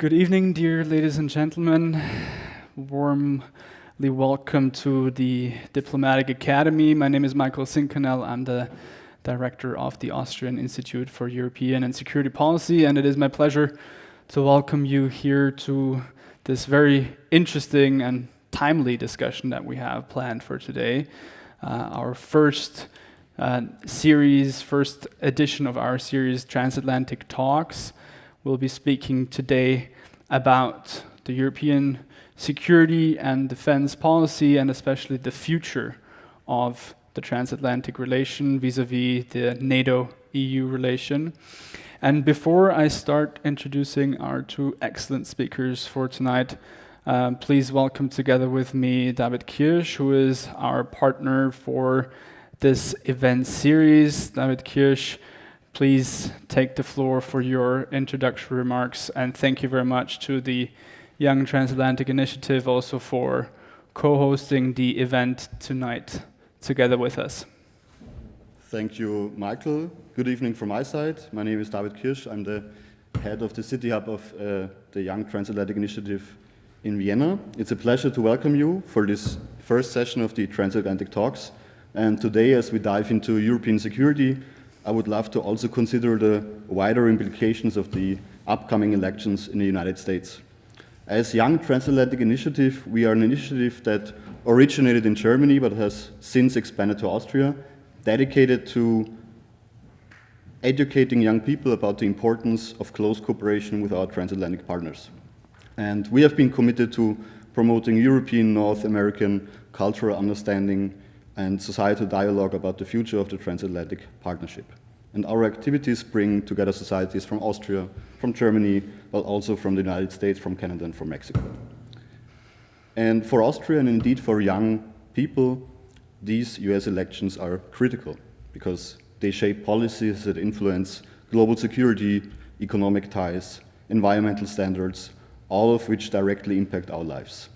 Good evening, dear ladies and gentlemen. Warmly welcome to the Diplomatic Academy. My name is Michael Zinkanell. I'm the director of the Austrian Institute for European and Security Policy, and it is my pleasure to welcome you here to this very interesting and timely discussion that we have planned for today. Our first edition of our series, Transatlantic Talks. We'll be speaking today about the European security and defense policy, and especially the future of the transatlantic relation vis-a-vis the NATO-EU relation. And before I start introducing our two excellent speakers for tonight, please welcome together with me David Kirsch, who is our partner for this event series. David Kirsch, please take the floor for your introductory remarks, and thank you very much to the Young Transatlantic Initiative also for co-hosting the event tonight together with us. Thank you, Michael. Good evening from my side. My name is David Kirsch. I'm the head of the City Hub of the Young Transatlantic Initiative in Vienna. It's a pleasure to welcome you for this first session of the Transatlantic Talks. And today, as we dive into European security, I would love to also consider the wider implications of the upcoming elections in the United States. As Young Transatlantic Initiative, we are an initiative that originated in Germany but has since expanded to Austria, dedicated to educating young people about the importance of close cooperation with our transatlantic partners. And we have been committed to promoting European, North American cultural understanding and societal dialogue about the future of the transatlantic partnership. And our activities bring together societies from Austria, from Germany, but also from the United States, from Canada, and from Mexico. And for Austria, and indeed for young people, these US elections are critical because they shape policies that influence global security, economic ties, environmental standards, all of which directly impact our lives.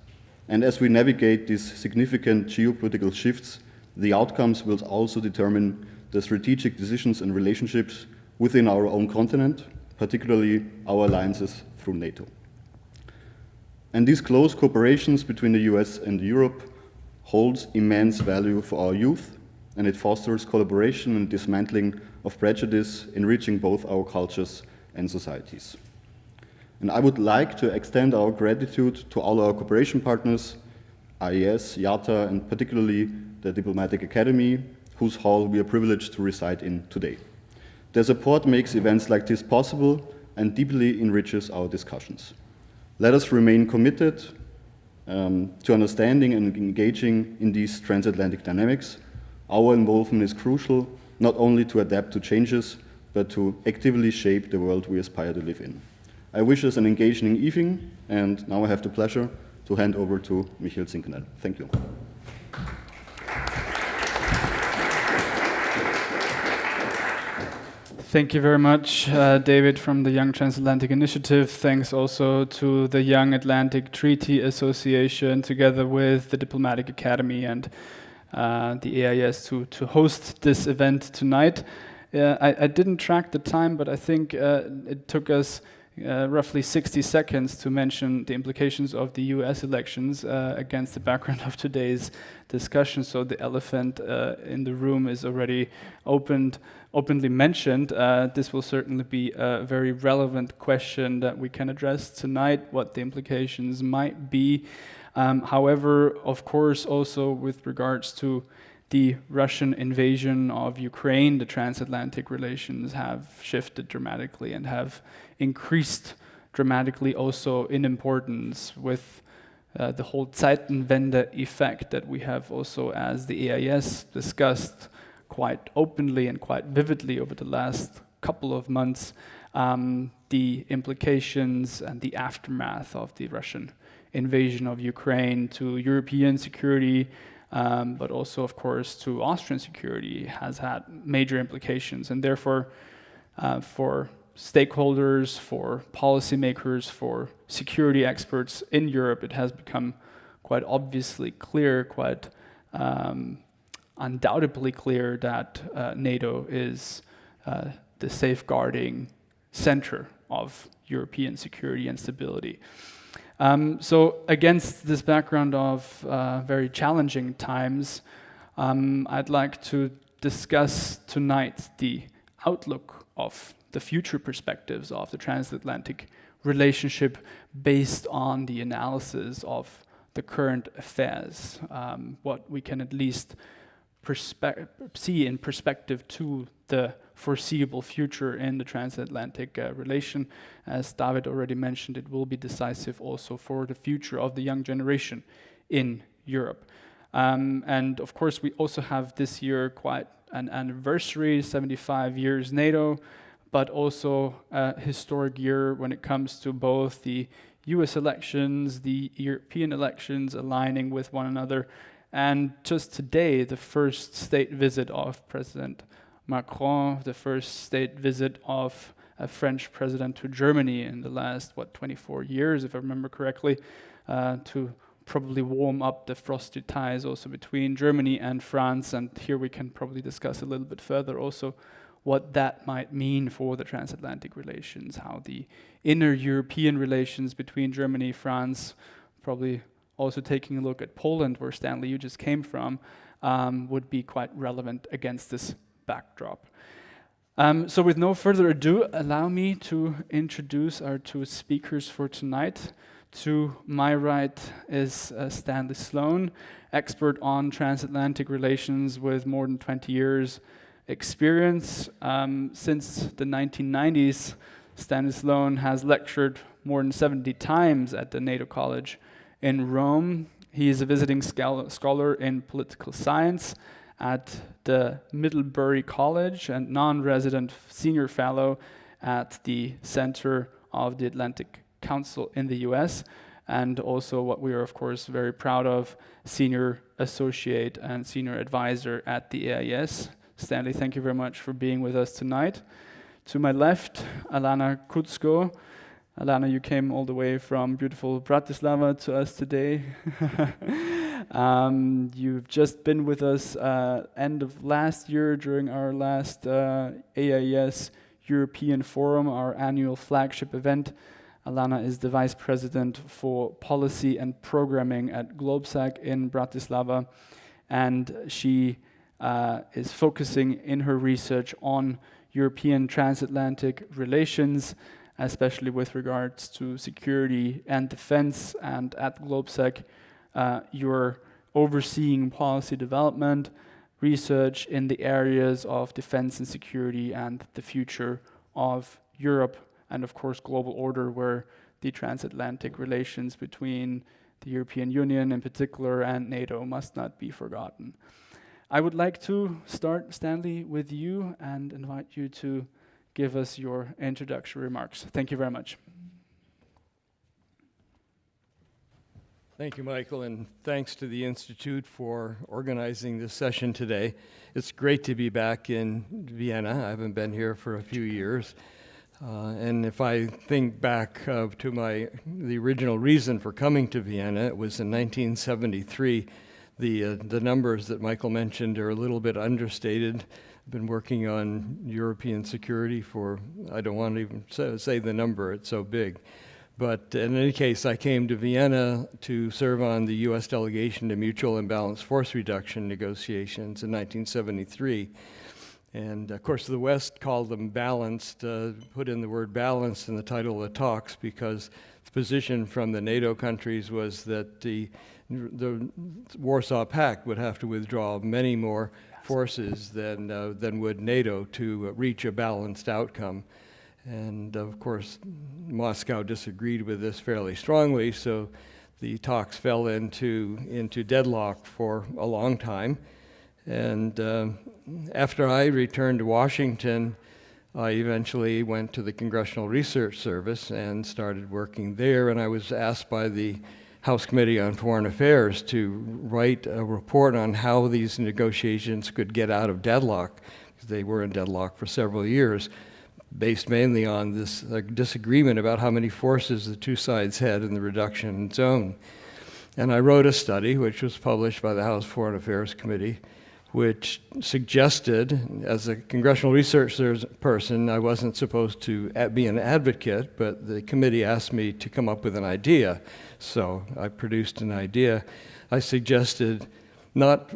And as we navigate these significant geopolitical shifts, the outcomes will also determine the strategic decisions and relationships within our own continent, particularly our alliances through NATO. And these close cooperations between the US and Europe holds immense value for our youth, and it fosters collaboration and dismantling of prejudice, enriching both our cultures and societies. And I would like to extend our gratitude to all our cooperation partners, IES, IATA, and particularly the Diplomatic Academy, whose hall we are privileged to reside in today. Their support makes events like this possible and deeply enriches our discussions. Let us remain committed to understanding and engaging in these transatlantic dynamics. Our involvement is crucial, not only to adapt to changes, but to actively shape the world we aspire to live in. I wish us an engaging evening, and now I have the pleasure to hand over to Michael Zinkanell. Thank you. Thank you very much, David from the Young Transatlantic Initiative. Thanks also to the Young Atlantic Treaty Association, together with the Diplomatic Academy and the AIS to host this event tonight. I didn't track the time, but I think it took us roughly 60 seconds to mention the implications of the US elections against the background of today's discussion. So the elephant in the room is already openly mentioned. This will certainly be a very relevant question that we can address tonight, what the implications might be. However, of course, also with regards to the Russian invasion of Ukraine, the transatlantic relations have shifted dramatically and have increased dramatically also in importance with the whole Zeitenwende effect that we have also, as the AIS discussed quite openly and quite vividly over the last couple of months, the implications and the aftermath of the Russian invasion of Ukraine to European security, but also, of course, to Austrian security has had major implications. And therefore, for stakeholders, for policymakers, for security experts in Europe, it has become quite obviously clear, quite undoubtedly clear that NATO is the safeguarding center of European security and stability. So against this background of very challenging times, I'd like to discuss tonight the outlook of the future perspectives of the transatlantic relationship based on the analysis of the current affairs, what we can at least see in perspective to the foreseeable future in the transatlantic relation. As David already mentioned, it will be decisive also for the future of the young generation in Europe. And of course, we also have this year quite an anniversary, 75 years NATO, but also a historic year when it comes to both the US elections, the European elections aligning with one another, and just today, the first state visit of President Macron, the first state visit of a French president to Germany in the last, 24 years, if I remember correctly, to probably warm up the frosty ties also between Germany and France. And here we can probably discuss a little bit further also what that might mean for the transatlantic relations, how the inner European relations between Germany, France, probably also taking a look at Poland, where Stanley, you just came from, would be quite relevant against this backdrop. So with no further ado, allow me to introduce our two speakers for tonight. To my right is Stanley Sloan, expert on transatlantic relations with more than 20 years experience. Since the 1990s, Stanley Sloan has lectured more than 70 times at the NATO College in Rome. He is a visiting scholar in political science at the Middlebury College and non-resident senior fellow at the Center of the Atlantic Council in the US, and also what we are of course very proud of, senior associate and senior advisor at the AIS. Stanley, thank you very much for being with us tonight. To my left, Alena Kudzko. Alena, you came all the way from beautiful Bratislava to us today. You've just been with us end of last year during our last AIS European Forum, our annual flagship event. Alena is the Vice President for Policy and Programming at GlobeSac in Bratislava, and she is focusing in her research on European transatlantic relations, especially with regards to security and defense. And at GlobeSac, you're overseeing policy development, research in the areas of defense and security and the future of Europe, and of course global order, where the transatlantic relations between the European Union in particular and NATO must not be forgotten. I would like to start, Stanley, with you and invite you to give us your introductory remarks. Thank you very much. Thank you, Michael, and thanks to the Institute for organizing this session today. It's great to be back in Vienna. I haven't been here for a few years. And if I think back to the original reason for coming to Vienna, it was in 1973. The numbers that Michael mentioned are a little bit understated. I've been working on European security for, I don't want to even say the number, it's so big. But in any case, I came to Vienna to serve on the U.S. delegation to mutual and balanced force reduction negotiations in 1973. And of course, the West called them balanced, put in the word balanced in the title of the talks because the position from the NATO countries was that the Warsaw Pact would have to withdraw many more forces than would NATO to reach a balanced outcome. And of course, Moscow disagreed with this fairly strongly, so the talks fell into deadlock for a long time. And after I returned to Washington, I eventually went to the Congressional Research Service and started working there, and I was asked by the House Committee on Foreign Affairs to write a report on how these negotiations could get out of deadlock, because they were in deadlock for several years, based mainly on this disagreement about how many forces the two sides had in the reduction zone. And I wrote a study, which was published by the House Foreign Affairs Committee, which suggested, as a congressional research person, I wasn't supposed to be an advocate, but the committee asked me to come up with an idea. So I produced an idea. I suggested not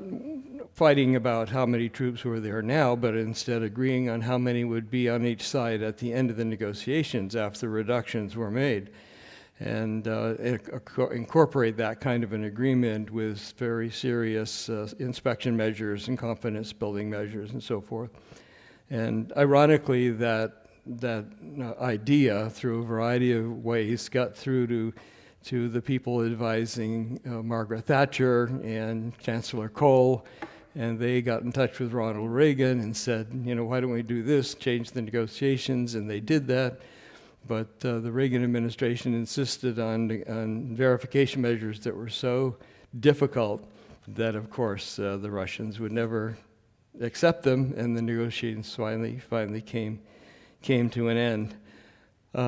fighting about how many troops were there now, but instead agreeing on how many would be on each side at the end of the negotiations after reductions were made, and incorporate that kind of an agreement with very serious inspection measures and confidence building measures and so forth. And ironically, that idea, through a variety of ways, got through to the people advising Margaret Thatcher and Chancellor Kohl, and they got in touch with Ronald Reagan and said, why don't we do this, change the negotiations, and they did that. But the Reagan administration insisted on verification measures that were so difficult that, of course, the Russians would never accept them, and the negotiations finally came to an end.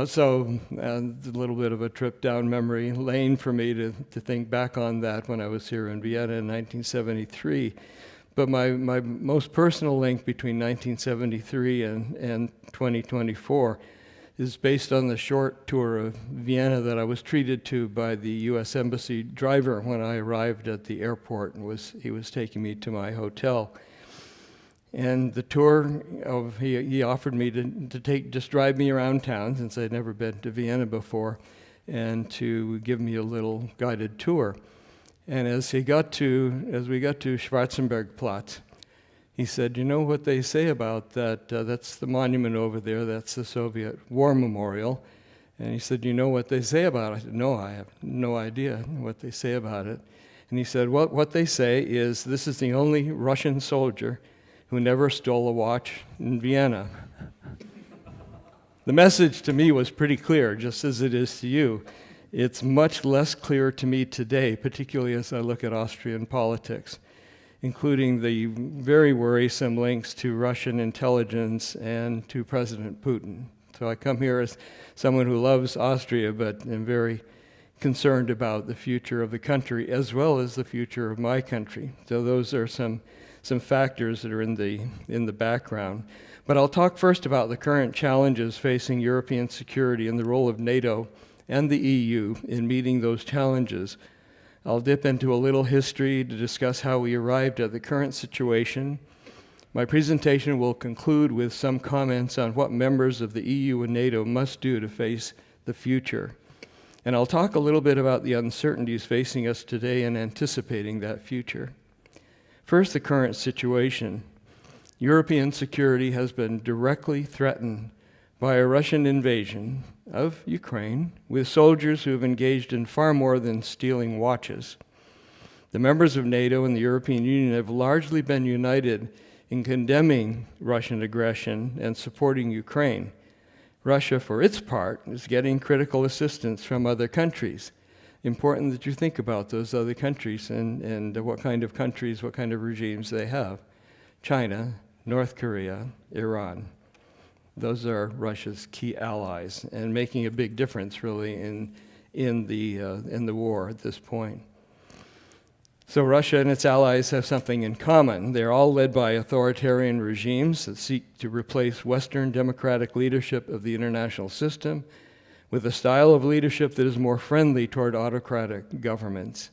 So a little bit of a trip down memory lane for me to think back on that when I was here in Vienna in 1973. But my most personal link between 1973 and 2024 is based on the short tour of Vienna that I was treated to by the U.S. Embassy driver when I arrived at the airport, and he was taking me to my hotel. And the tour he offered me to just drive me around town, since I'd never been to Vienna before, and to give me a little guided tour. And as we got to Schwarzenbergplatz, he said, what they say about that? That's the monument over there. That's the Soviet War Memorial. And he said, what they say about it? I said, no, I have no idea what they say about it. And he said, well, what they say is this is the only Russian soldier who never stole a watch in Vienna. The message to me was pretty clear, just as it is to you. It's much less clear to me today, particularly as I look at Austrian politics, including the very worrisome links to Russian intelligence and to President Putin. So I come here as someone who loves Austria, but am very concerned about the future of the country as well as the future of my country. So those are some factors that are in the background. But I'll talk first about the current challenges facing European security and the role of NATO and the EU in meeting those challenges. I'll dip into a little history to discuss how we arrived at the current situation. My presentation will conclude with some comments on what members of the EU and NATO must do to face the future. And I'll talk a little bit about the uncertainties facing us today and anticipating that future. First, the current situation. European security has been directly threatened by a Russian invasion of Ukraine with soldiers who have engaged in far more than stealing watches. The members of NATO and the European Union have largely been united in condemning Russian aggression and supporting Ukraine. Russia, for its part, is getting critical assistance from other countries. Important that you think about those other countries and what kind of countries, what kind of regimes they have. China, North Korea, Iran. Those are Russia's key allies and making a big difference, really, in the war at this point. So Russia and its allies have something in common. They're all led by authoritarian regimes that seek to replace Western democratic leadership of the international system with a style of leadership that is more friendly toward autocratic governments.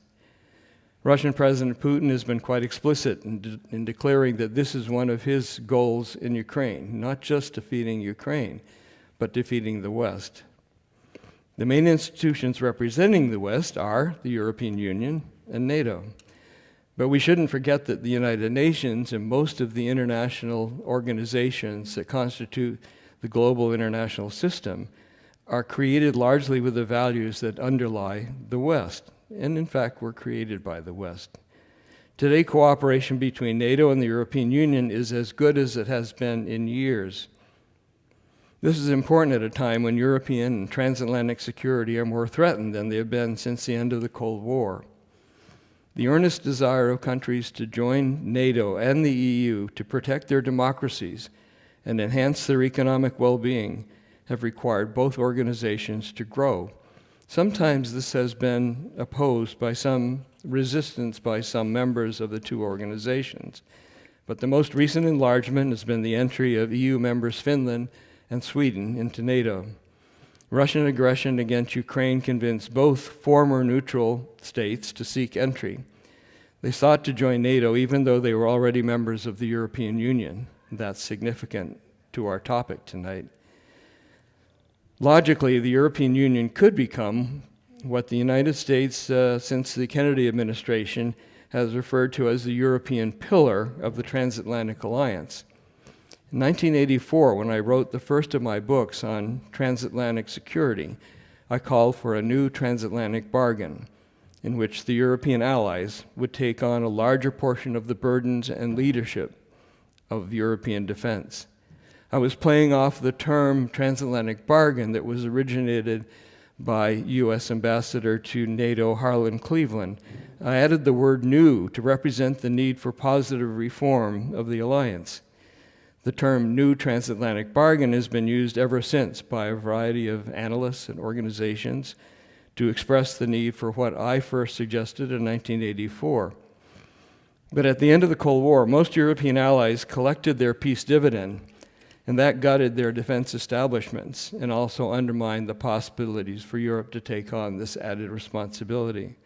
Russian President Putin has been quite explicit in declaring that this is one of his goals in Ukraine, not just defeating Ukraine, but defeating the West. The main institutions representing the West are the European Union and NATO. But we shouldn't forget that the United Nations and most of the international organizations that constitute the global international system are created largely with the values that underlie the West, and in fact were created by the West. Today, cooperation between NATO and the European Union is as good as it has been in years. This is important at a time when European and transatlantic security are more threatened than they have been since the end of the Cold War. The earnest desire of countries to join NATO and the EU to protect their democracies and enhance their economic well-being have required both organizations to grow. Sometimes this has been opposed by some resistance by some members of the two organizations. But the most recent enlargement has been the entry of EU members Finland and Sweden into NATO. Russian aggression against Ukraine convinced both former neutral states to seek entry. They sought to join NATO even though they were already members of the European Union. That's significant to our topic tonight. Logically, the European Union could become what the United States, since the Kennedy administration, has referred to as the European pillar of the Transatlantic Alliance. In 1984, when I wrote the first of my books on transatlantic security, I called for a new transatlantic bargain in which the European allies would take on a larger portion of the burdens and leadership of European defense. I was playing off the term transatlantic bargain that was originated by U.S. Ambassador to NATO Harlan Cleveland. I added the word new to represent the need for positive reform of the alliance. The term new transatlantic bargain has been used ever since by a variety of analysts and organizations to express the need for what I first suggested in 1984. But at the end of the Cold War, most European allies collected their peace dividend, and that gutted their defense establishments and also undermined the possibilities for Europe to take on this added responsibility.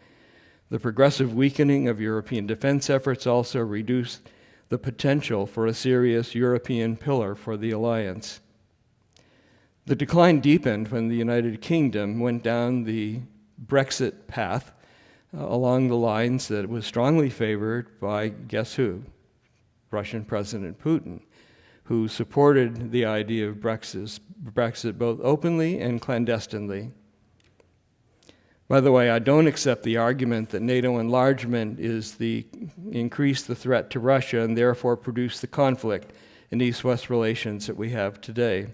The progressive weakening of European defense efforts also reduced the potential for a serious European pillar for the alliance. The decline deepened when the United Kingdom went down the Brexit path along the lines that was strongly favored by, guess who? Russian President Putin, who supported the idea of Brexit both openly and clandestinely. By the way, I don't accept the argument that NATO enlargement is increase the threat to Russia and therefore produce the conflict in East-West relations that we have today.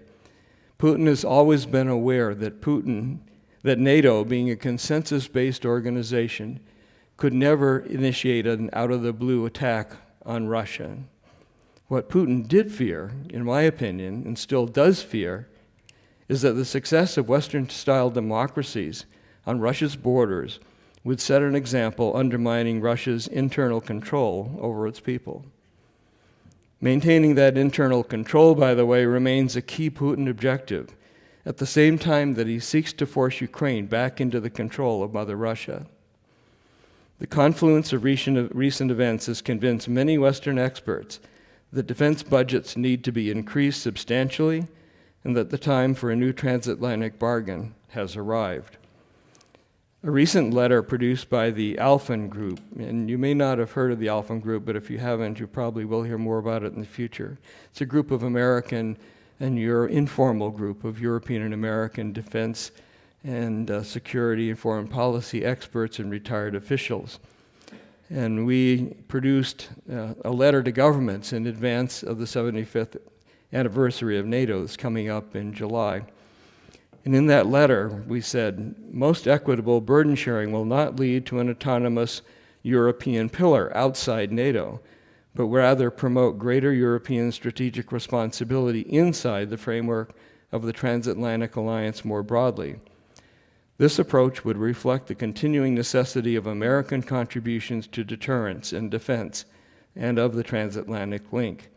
Putin has always been aware that NATO, being a consensus-based organization, could never initiate an out-of-the-blue attack on Russia. What Putin did fear, in my opinion, and still does fear, is that the success of Western-style democracies on Russia's borders would set an example undermining Russia's internal control over its people. Maintaining that internal control, by the way, remains a key Putin objective, at the same time that he seeks to force Ukraine back into the control of Mother Russia. The confluence of recent events has convinced many Western experts that defense budgets need to be increased substantially and that the time for a new transatlantic bargain has arrived. A recent letter produced by the Alphen Group, and you may not have heard of the Alphen Group, but if you haven't, you probably will hear more about it in the future. It's a group of American and your informal group of European and American defense and security and foreign policy experts and retired officials. And we produced a letter to governments in advance of the 75th anniversary of NATO that's coming up in July. And in that letter, we said, most equitable burden sharing will not lead to an autonomous European pillar outside NATO, but rather promote greater European strategic responsibility inside the framework of the Transatlantic Alliance more broadly. This approach would reflect the continuing necessity of American contributions to deterrence and defense and of the transatlantic link.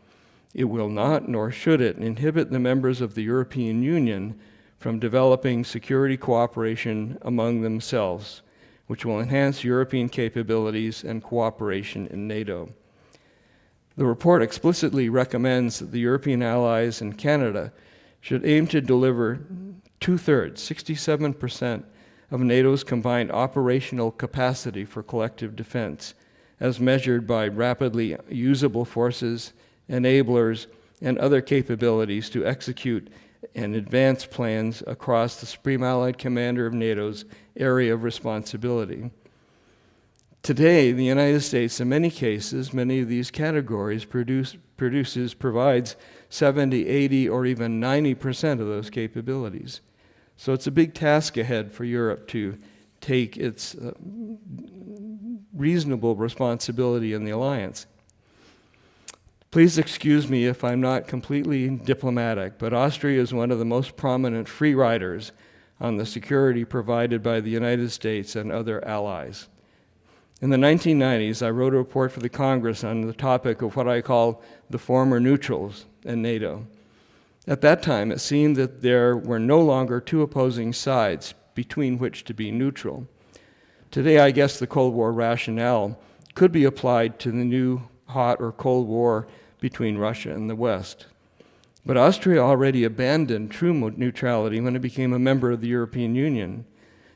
It will not, nor should it, inhibit the members of the European Union from developing security cooperation among themselves, which will enhance European capabilities and cooperation in NATO. The report explicitly recommends that the European allies and Canada should aim to deliver 2/3, 67% of NATO's combined operational capacity for collective defense, as measured by rapidly usable forces, enablers, and other capabilities to execute and advance plans across the Supreme Allied Commander of NATO's area of responsibility. Today, the United States, in many cases, many of these categories provides 70, 80, or even 90% of those capabilities. So it's a big task ahead for Europe to take its reasonable responsibility in the alliance. Please excuse me if I'm not completely diplomatic, but Austria is one of the most prominent free riders on the security provided by the United States and other allies. In the 1990s, I wrote a report for the Congress on the topic of what I call the former neutrals and NATO. At that time, it seemed that there were no longer two opposing sides between which to be neutral. Today, I guess the Cold War rationale could be applied to the new hot or Cold War between Russia and the West. But Austria already abandoned true neutrality when it became a member of the European Union,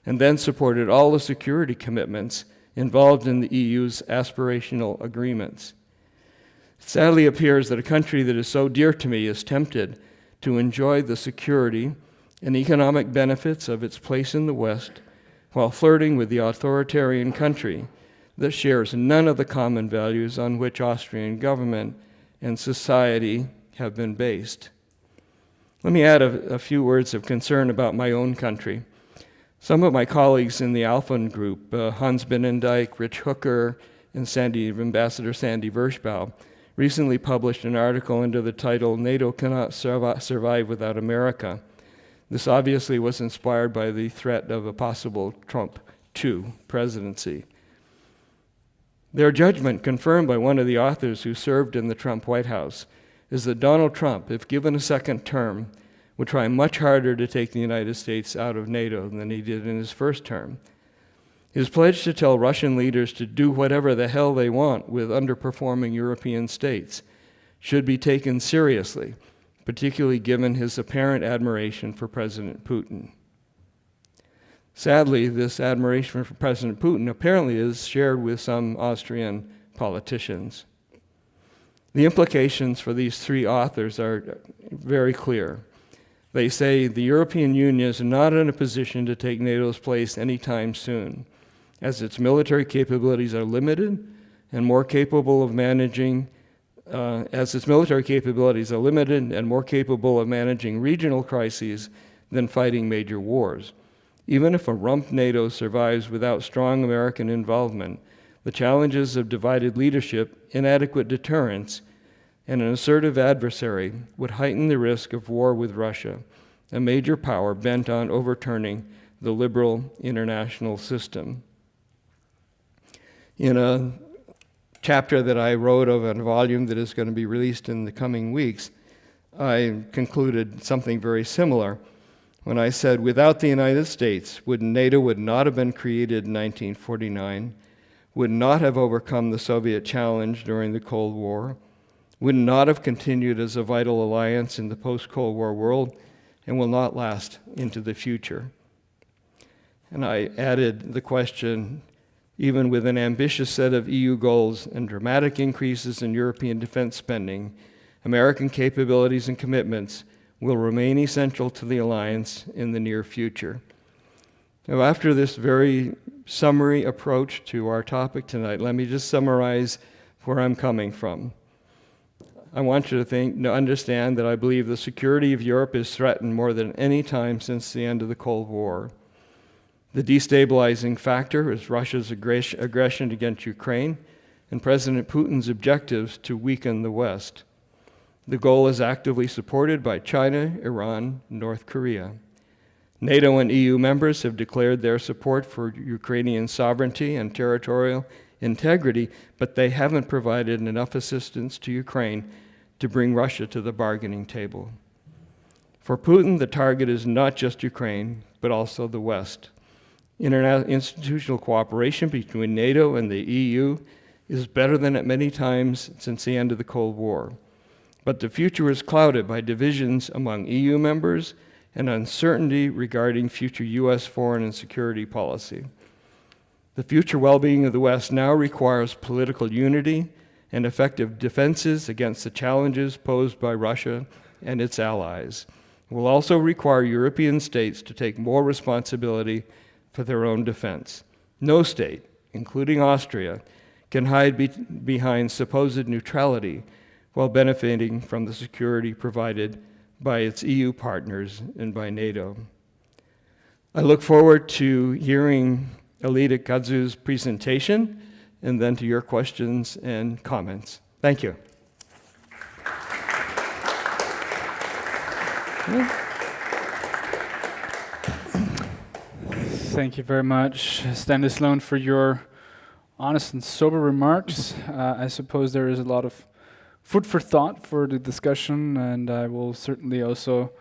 and then supported all the security commitments involved in the EU's aspirational agreements. It sadly appears that a country that is so dear to me is tempted to enjoy the security and economic benefits of its place in the West while flirting with the authoritarian country that shares none of the common values on which Austrian government and society have been based. Let me add a few words of concern about my own country. Some of my colleagues in the Alphen group, Hans Binnendijk, Rich Hooker, and Ambassador Sandy Vershbow, recently published an article under the title, "NATO Cannot Survive Without America." This obviously was inspired by the threat of a possible Trump II presidency. Their judgment, confirmed by one of the authors who served in the Trump White House, is that Donald Trump, if given a second term, would try much harder to take the United States out of NATO than he did in his first term. His pledge to tell Russian leaders to do whatever the hell they want with underperforming European states should be taken seriously, particularly given his apparent admiration for President Putin. Sadly, this admiration for President Putin apparently is shared with some Austrian politicians. The implications for these three authors are very clear. They say the European Union is not in a position to take NATO's place anytime soon, as its military capabilities are limited and more capable of managing regional crises than fighting major wars. Even if a rump NATO survives without strong American involvement, the challenges of divided leadership, inadequate deterrence, and an assertive adversary would heighten the risk of war with Russia, a major power bent on overturning the liberal international system. In a chapter that I wrote of a volume that is going to be released in the coming weeks, I concluded something very similar when I said, without the United States, NATO would not have been created in 1949, would not have overcome the Soviet challenge during the Cold War, would not have continued as a vital alliance in the post-Cold War world, and will not last into the future. And I added the question, even with an ambitious set of EU goals and dramatic increases in European defense spending, American capabilities and commitments will remain essential to the alliance in the near future. Now, after this very summary approach to our topic tonight, let me just summarize where I'm coming from. I want you to understand that I believe the security of Europe is threatened more than any time since the end of the Cold War. The destabilizing factor is Russia's aggression against Ukraine and President Putin's objectives to weaken the West. The goal is actively supported by China, Iran, and North Korea. NATO and EU members have declared their support for Ukrainian sovereignty and territorial integrity, but they haven't provided enough assistance to Ukraine to bring Russia to the bargaining table. For Putin, the target is not just Ukraine, but also the West. Institutional cooperation between NATO and the EU is better than at many times since the end of the Cold War. But the future is clouded by divisions among EU members and uncertainty regarding future U.S. foreign and security policy. The future well-being of the West now requires political unity and effective defenses against the challenges posed by Russia and its allies. It will also require European states to take more responsibility for their own defense. No state, including Austria, can hide behind supposed neutrality while benefiting from the security provided by its EU partners and by NATO. I look forward to hearing Alena Kudzko's presentation and then to your questions and comments. Thank you. Thank you very much, Stanley Sloan, for your honest and sober remarks. I suppose there is a lot of food for thought for the discussion, and I will certainly also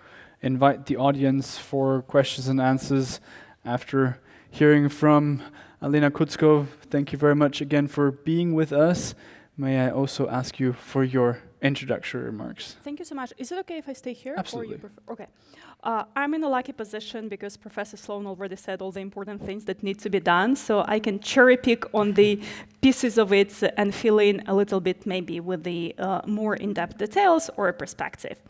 invite the audience for questions and answers after hearing from Alena Kudzko. Thank you very much again for being with us. May I also ask you for your introductory remarks? Thank you so much. Is it okay if I stay here? Absolutely. Or you prefer? Okay. I'm in a lucky position because Professor Sloan already said all the important things that need to be done, so I can cherry pick on the pieces of it and fill in a little bit maybe with the more in-depth details or a perspective.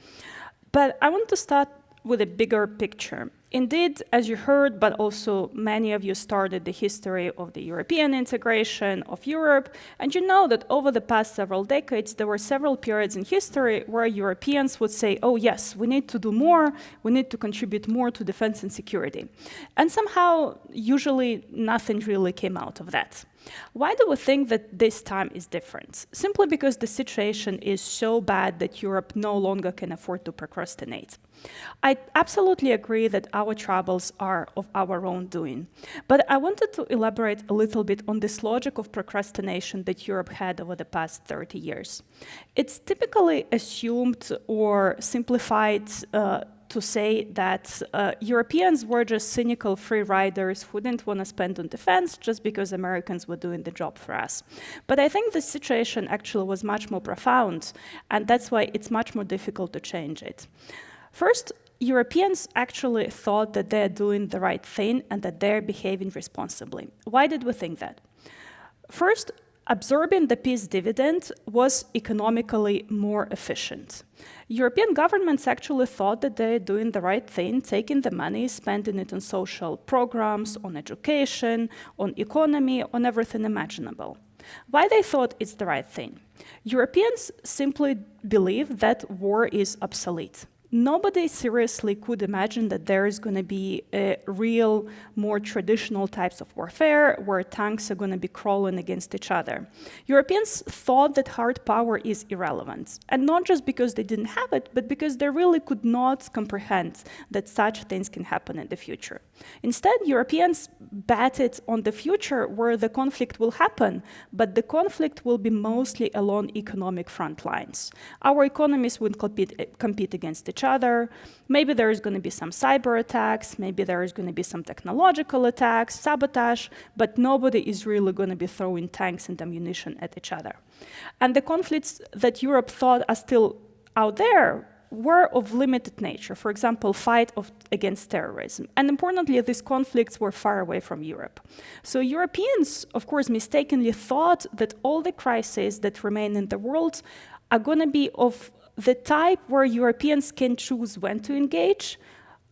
But I want to start with a bigger picture. Indeed, as you heard, but also many of you started the history of the European integration of Europe, and you know that over the past several decades, there were several periods in history where Europeans would say, oh yes, we need to do more, we need to contribute more to defense and security. And somehow, usually, nothing really came out of that. Why do we think that this time is different? Simply because the situation is so bad that Europe no longer can afford to procrastinate. I absolutely agree that our troubles are of our own doing. But I wanted to elaborate a little bit on this logic of procrastination that Europe had over the past 30 years. It's typically assumed or simplified to say that Europeans were just cynical free riders who didn't want to spend on defense just because Americans were doing the job for us. But I think the situation actually was much more profound, and that's why it's much more difficult to change it. First, Europeans actually thought that they're doing the right thing and that they're behaving responsibly. Why did we think that? First, absorbing the peace dividend was economically more efficient. European governments actually thought that they're doing the right thing, taking the money, spending it on social programs, on education, on economy, on everything imaginable. Why they thought it's the right thing? Europeans simply believe that war is obsolete. Nobody seriously could imagine that there is going to be a real, more traditional types of warfare where tanks are going to be crawling against each other. Europeans thought that hard power is irrelevant, and not just because they didn't have it, but because they really could not comprehend that such things can happen in the future. Instead, Europeans betted on the future where the conflict will happen, but the conflict will be mostly along economic front lines. Our economies will compete against each other. Maybe there is going to be some cyber attacks, maybe there is going to be some technological attacks, sabotage, but nobody is really going to be throwing tanks and ammunition at each other. And the conflicts that Europe thought are still out there were of limited nature. For example, fight against terrorism. And importantly, these conflicts were far away from Europe. So Europeans, of course, mistakenly thought that all the crises that remain in the world are going to be of the type where Europeans can choose when to engage,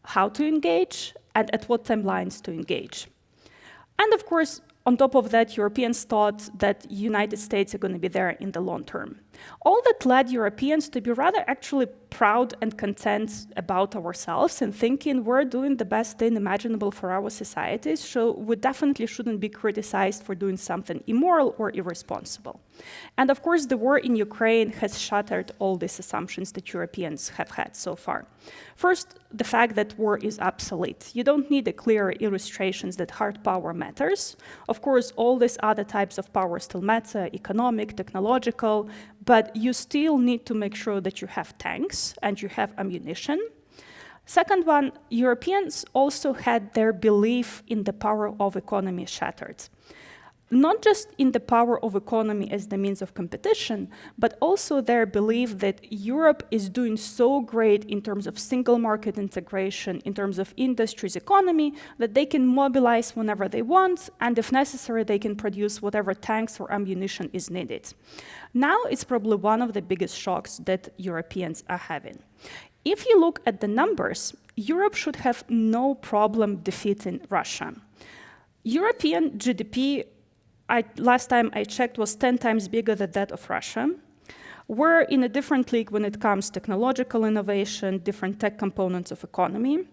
how to engage, and at what timelines to engage. And of course, on top of that, Europeans thought that the United States are going to be there in the long term. All that led Europeans to be rather actually proud and content about ourselves and thinking we're doing the best thing imaginable for our societies, so we definitely shouldn't be criticized for doing something immoral or irresponsible. And of course, the war in Ukraine has shattered all these assumptions that Europeans have had so far. First, the fact that war is obsolete. You don't need a clear illustrations that hard power matters. Of course, all these other types of power still matter, economic, technological, but you still need to make sure that you have tanks and you have ammunition. Second one, Europeans also had their belief in the power of economy shattered. Not just in the power of economy as the means of competition, but also their belief that Europe is doing so great in terms of single market integration, in terms of industry's economy, that they can mobilize whenever they want, and if necessary, they can produce whatever tanks or ammunition is needed. Now it's probably one of the biggest shocks that Europeans are having. If you look at the numbers, Europe should have no problem defeating Russia. European GDP last time I checked, was 10 times bigger than that of Russia. We're in a different league when it comes to technological innovation, different tech components of economy.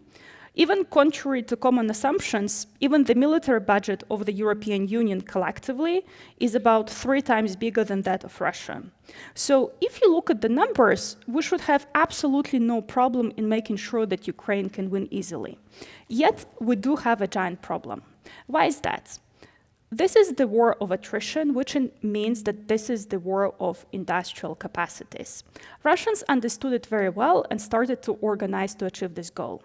Even contrary to common assumptions, even the military budget of the European Union collectively is about 3 times bigger than that of Russia. So if you look at the numbers, we should have absolutely no problem in making sure that Ukraine can win easily. Yet we do have a giant problem. Why is that? This is the war of attrition, which means that this is the war of industrial capacities. Russians understood it very well and started to organize to achieve this goal.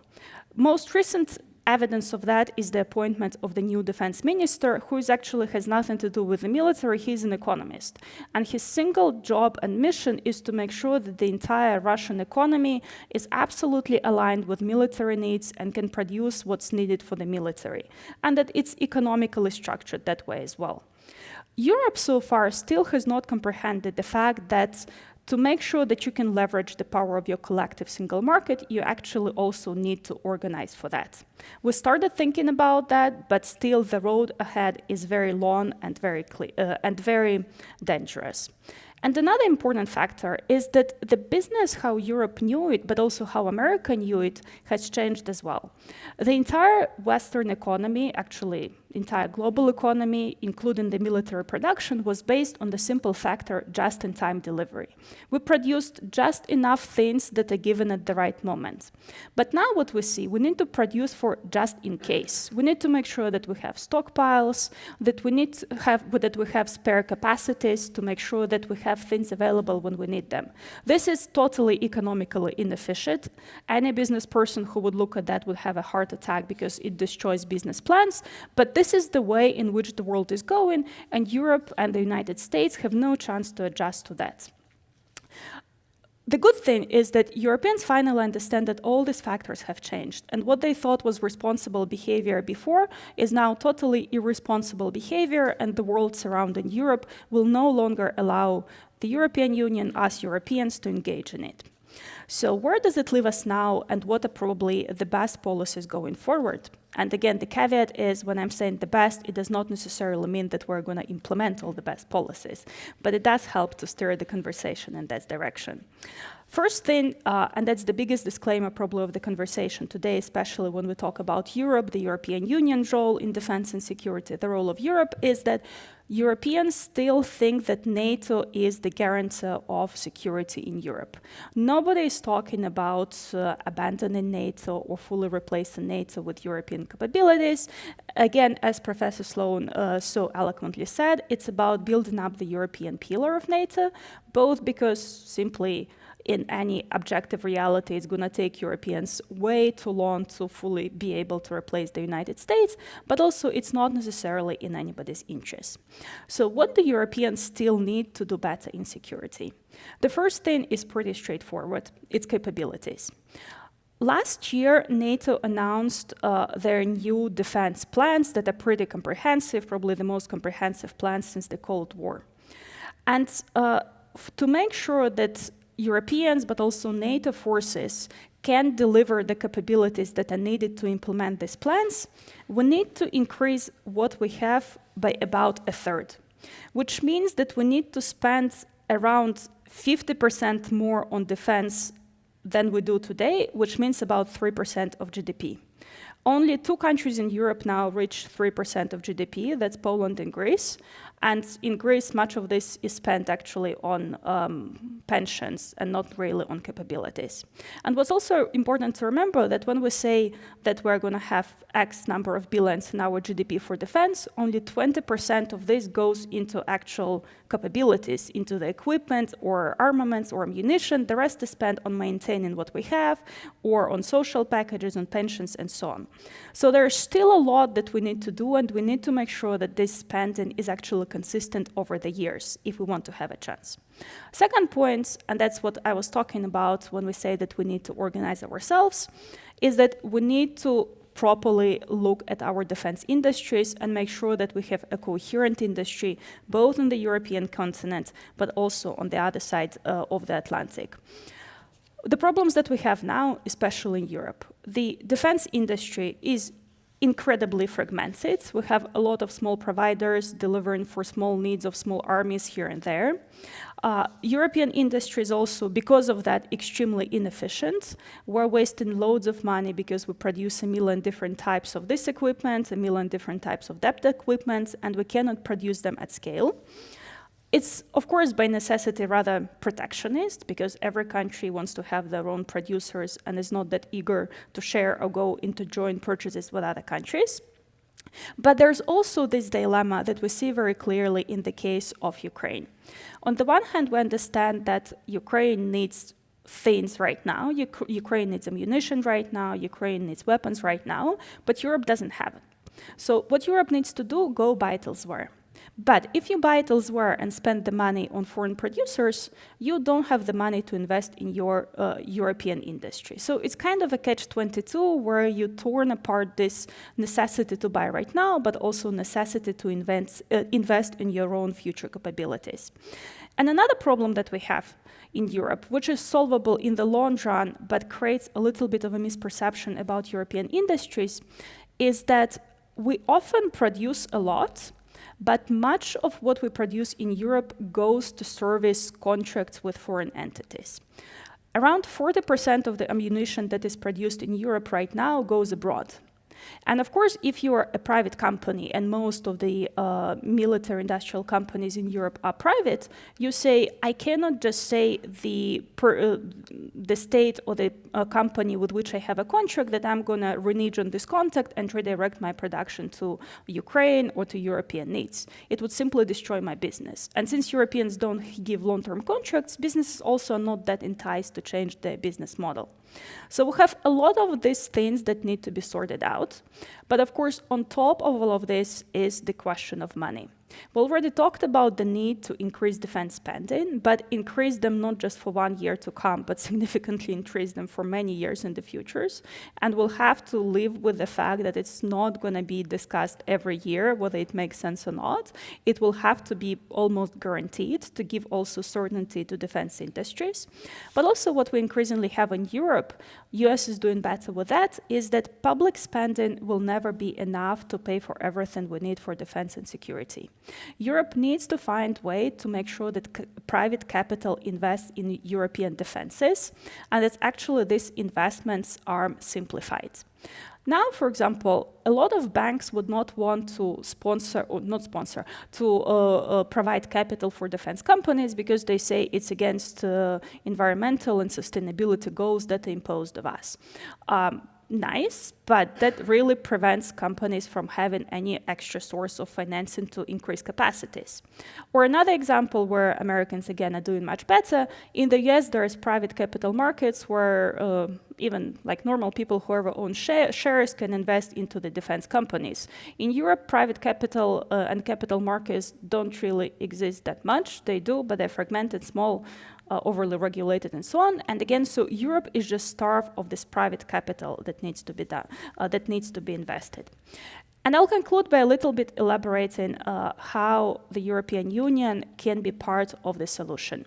Most recent evidence of that is the appointment of the new defense minister, who actually has nothing to do with the military. He's an economist. And his single job and mission is to make sure that the entire Russian economy is absolutely aligned with military needs and can produce what's needed for the military, and that it's economically structured that way as well. Europe so far still has not comprehended the fact that to make sure that you can leverage the power of your collective single market, you actually also need to organize for that. We started thinking about that, but still the road ahead is very long and very dangerous. And another important factor is that the business, how Europe knew it, but also how America knew it, has changed as well. The entire Western economy, actually entire global economy, including the military production, was based on the simple factor just-in-time delivery. We produced just enough things that are given at the right moment. But now what we see, we need to produce for just in case. We need to make sure that we have stockpiles, that we have spare capacities to make sure that we have things available when we need them. This is totally economically inefficient. Any business person who would look at that would have a heart attack because it destroys business plans. But this is the way in which the world is going, and Europe and the United States have no chance to adjust to that. The good thing is that Europeans finally understand that all these factors have changed, and what they thought was responsible behavior before is now totally irresponsible behavior, and the world surrounding Europe will no longer allow the European Union, us Europeans, to engage in it. So where does it leave us now, and what are probably the best policies going forward? And again, the caveat is when I'm saying the best, it does not necessarily mean that we're going to implement all the best policies, but it does help to steer the conversation in that direction. First thing, and that's the biggest disclaimer probably of the conversation today, especially when we talk about Europe, the European Union's role in defense and security, the role of Europe, is that Europeans still think that NATO is the guarantor of security in Europe. Nobody is talking about abandoning NATO or fully replacing NATO with European capabilities. Again, as Professor Sloan so eloquently said, it's about building up the European pillar of NATO, both because simply in any objective reality, it's going to take Europeans way too long to fully be able to replace the United States, but also it's not necessarily in anybody's interest. So what do Europeans still need to do better in security? The first thing is pretty straightforward. It's capabilities. Last year, NATO announced their new defense plans that are pretty comprehensive, probably the most comprehensive plans since the Cold War. And to make sure that Europeans, but also NATO forces can deliver the capabilities that are needed to implement these plans, we need to increase what we have by about a third, which means that we need to spend around 50% more on defense than we do today, which means about 3% of GDP. Only 2 countries in Europe now reach 3% of GDP, that's Poland and Greece. And in Greece, much of this is spent actually on pensions and not really on capabilities. And what's also important to remember that when we say that we're going to have X number of billions in our GDP for defense, only 20% of this goes into actual capabilities, into the equipment or armaments or ammunition. The rest is spent on maintaining what we have or on social packages, on pensions, and so on. So there's still a lot that we need to do, and we need to make sure that this spending is actually consistent over the years if we want to have a chance. Second point, and that's what I was talking about when we say that we need to organize ourselves, is that we need to properly look at our defense industries and make sure that we have a coherent industry, both on the European continent, but also on the other side of the Atlantic. The problems that we have now, especially in Europe, the defense industry is incredibly fragmented. We have a lot of small providers delivering for small needs of small armies here and there. European industry is also, because of that, extremely inefficient. We're wasting loads of money because we produce 1 million different types of this equipment, 1 million different types of that equipment, and we cannot produce them at scale. It's, of course, by necessity rather protectionist, because every country wants to have their own producers and is not that eager to share or go into joint purchases with other countries. But there's also this dilemma that we see very clearly in the case of Ukraine. On the one hand, we understand that Ukraine needs things right now. Ukraine needs ammunition right now. Ukraine needs weapons right now. But Europe doesn't have it. So what Europe needs to do, go buy it elsewhere. But if you buy it elsewhere and spend the money on foreign producers, you don't have the money to invest in your European industry. So it's kind of a catch-22 where you torn apart this necessity to buy right now, but also necessity to invest in your own future capabilities. And another problem that we have in Europe, which is solvable in the long run, but creates a little bit of a misperception about European industries, is that we often produce a lot, but much of what we produce in Europe goes to service contracts with foreign entities. Around 40% of the ammunition that is produced in Europe right now goes abroad. And of course, if you are a private company, and most of the military industrial companies in Europe are private, you say, I cannot just say the state or the company with which I have a contract that I'm going to renege on this contract and redirect my production to Ukraine or to European needs. It would simply destroy my business. And since Europeans don't give long-term contracts, businesses also are not that enticed to change their business model. So we have a lot of these things that need to be sorted out. But of course, on top of all of this is the question of money. We already talked about the need to increase defense spending, but increase them not just for 1 year to come, but significantly increase them for many years in the futures. And we'll have to live with the fact that it's not going to be discussed every year whether it makes sense or not. It will have to be almost guaranteed to give also certainty to defense industries. But also what we increasingly have in Europe, US is doing better with that, is that public spending will never be enough to pay for everything we need for defense and security. Europe needs to find a way to make sure that private capital invests in European defenses, and that actually these investments are simplified. Now, for example, a lot of banks would not want to provide capital for defense companies because they say it's against environmental and sustainability goals that are imposed of us. Nice, but that really prevents companies from having any extra source of financing to increase capacities. Or another example where Americans, again, are doing much better. In the US, there's private capital markets where even like normal people, whoever owns shares can invest into the defense companies. In Europe, private capital and capital markets don't really exist that much. They do, but they're fragmented, small, overly regulated and so on. And again, so Europe is just starved of this private capital that needs to be done, that needs to be invested. And I'll conclude by a little bit elaborating how the European Union can be part of the solution.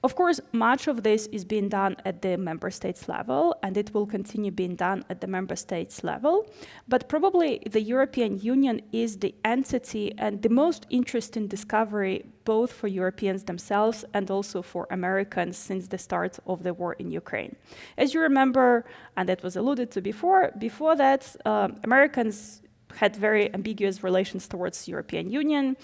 Of course, much of this is being done at the member states level, and it will continue being done at the member states level. But probably the European Union is the entity and the most interesting discovery both for Europeans themselves and also for Americans since the start of the war in Ukraine. As you remember, and that was alluded to before that, Americans had very ambiguous relations towards the European Union.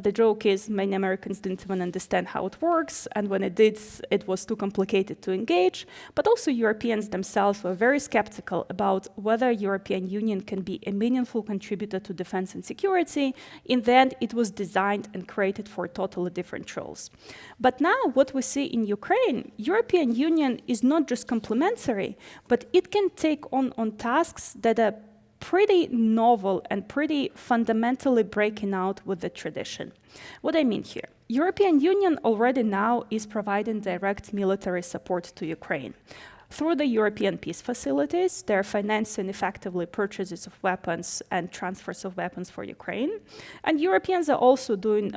The joke is many Americans didn't even understand how it works, and when it did, it was too complicated to engage. But also Europeans themselves were very skeptical about whether European Union can be a meaningful contributor to defense and security. In the end, it was designed and created for totally different roles. But now what we see in Ukraine, European Union is not just complementary, but it can take on tasks that are pretty novel and pretty fundamentally breaking out with the tradition. What I mean here, European Union already now is providing direct military support to Ukraine. Through the European peace facilities, they're financing effectively purchases of weapons and transfers of weapons for Ukraine. And Europeans are also doing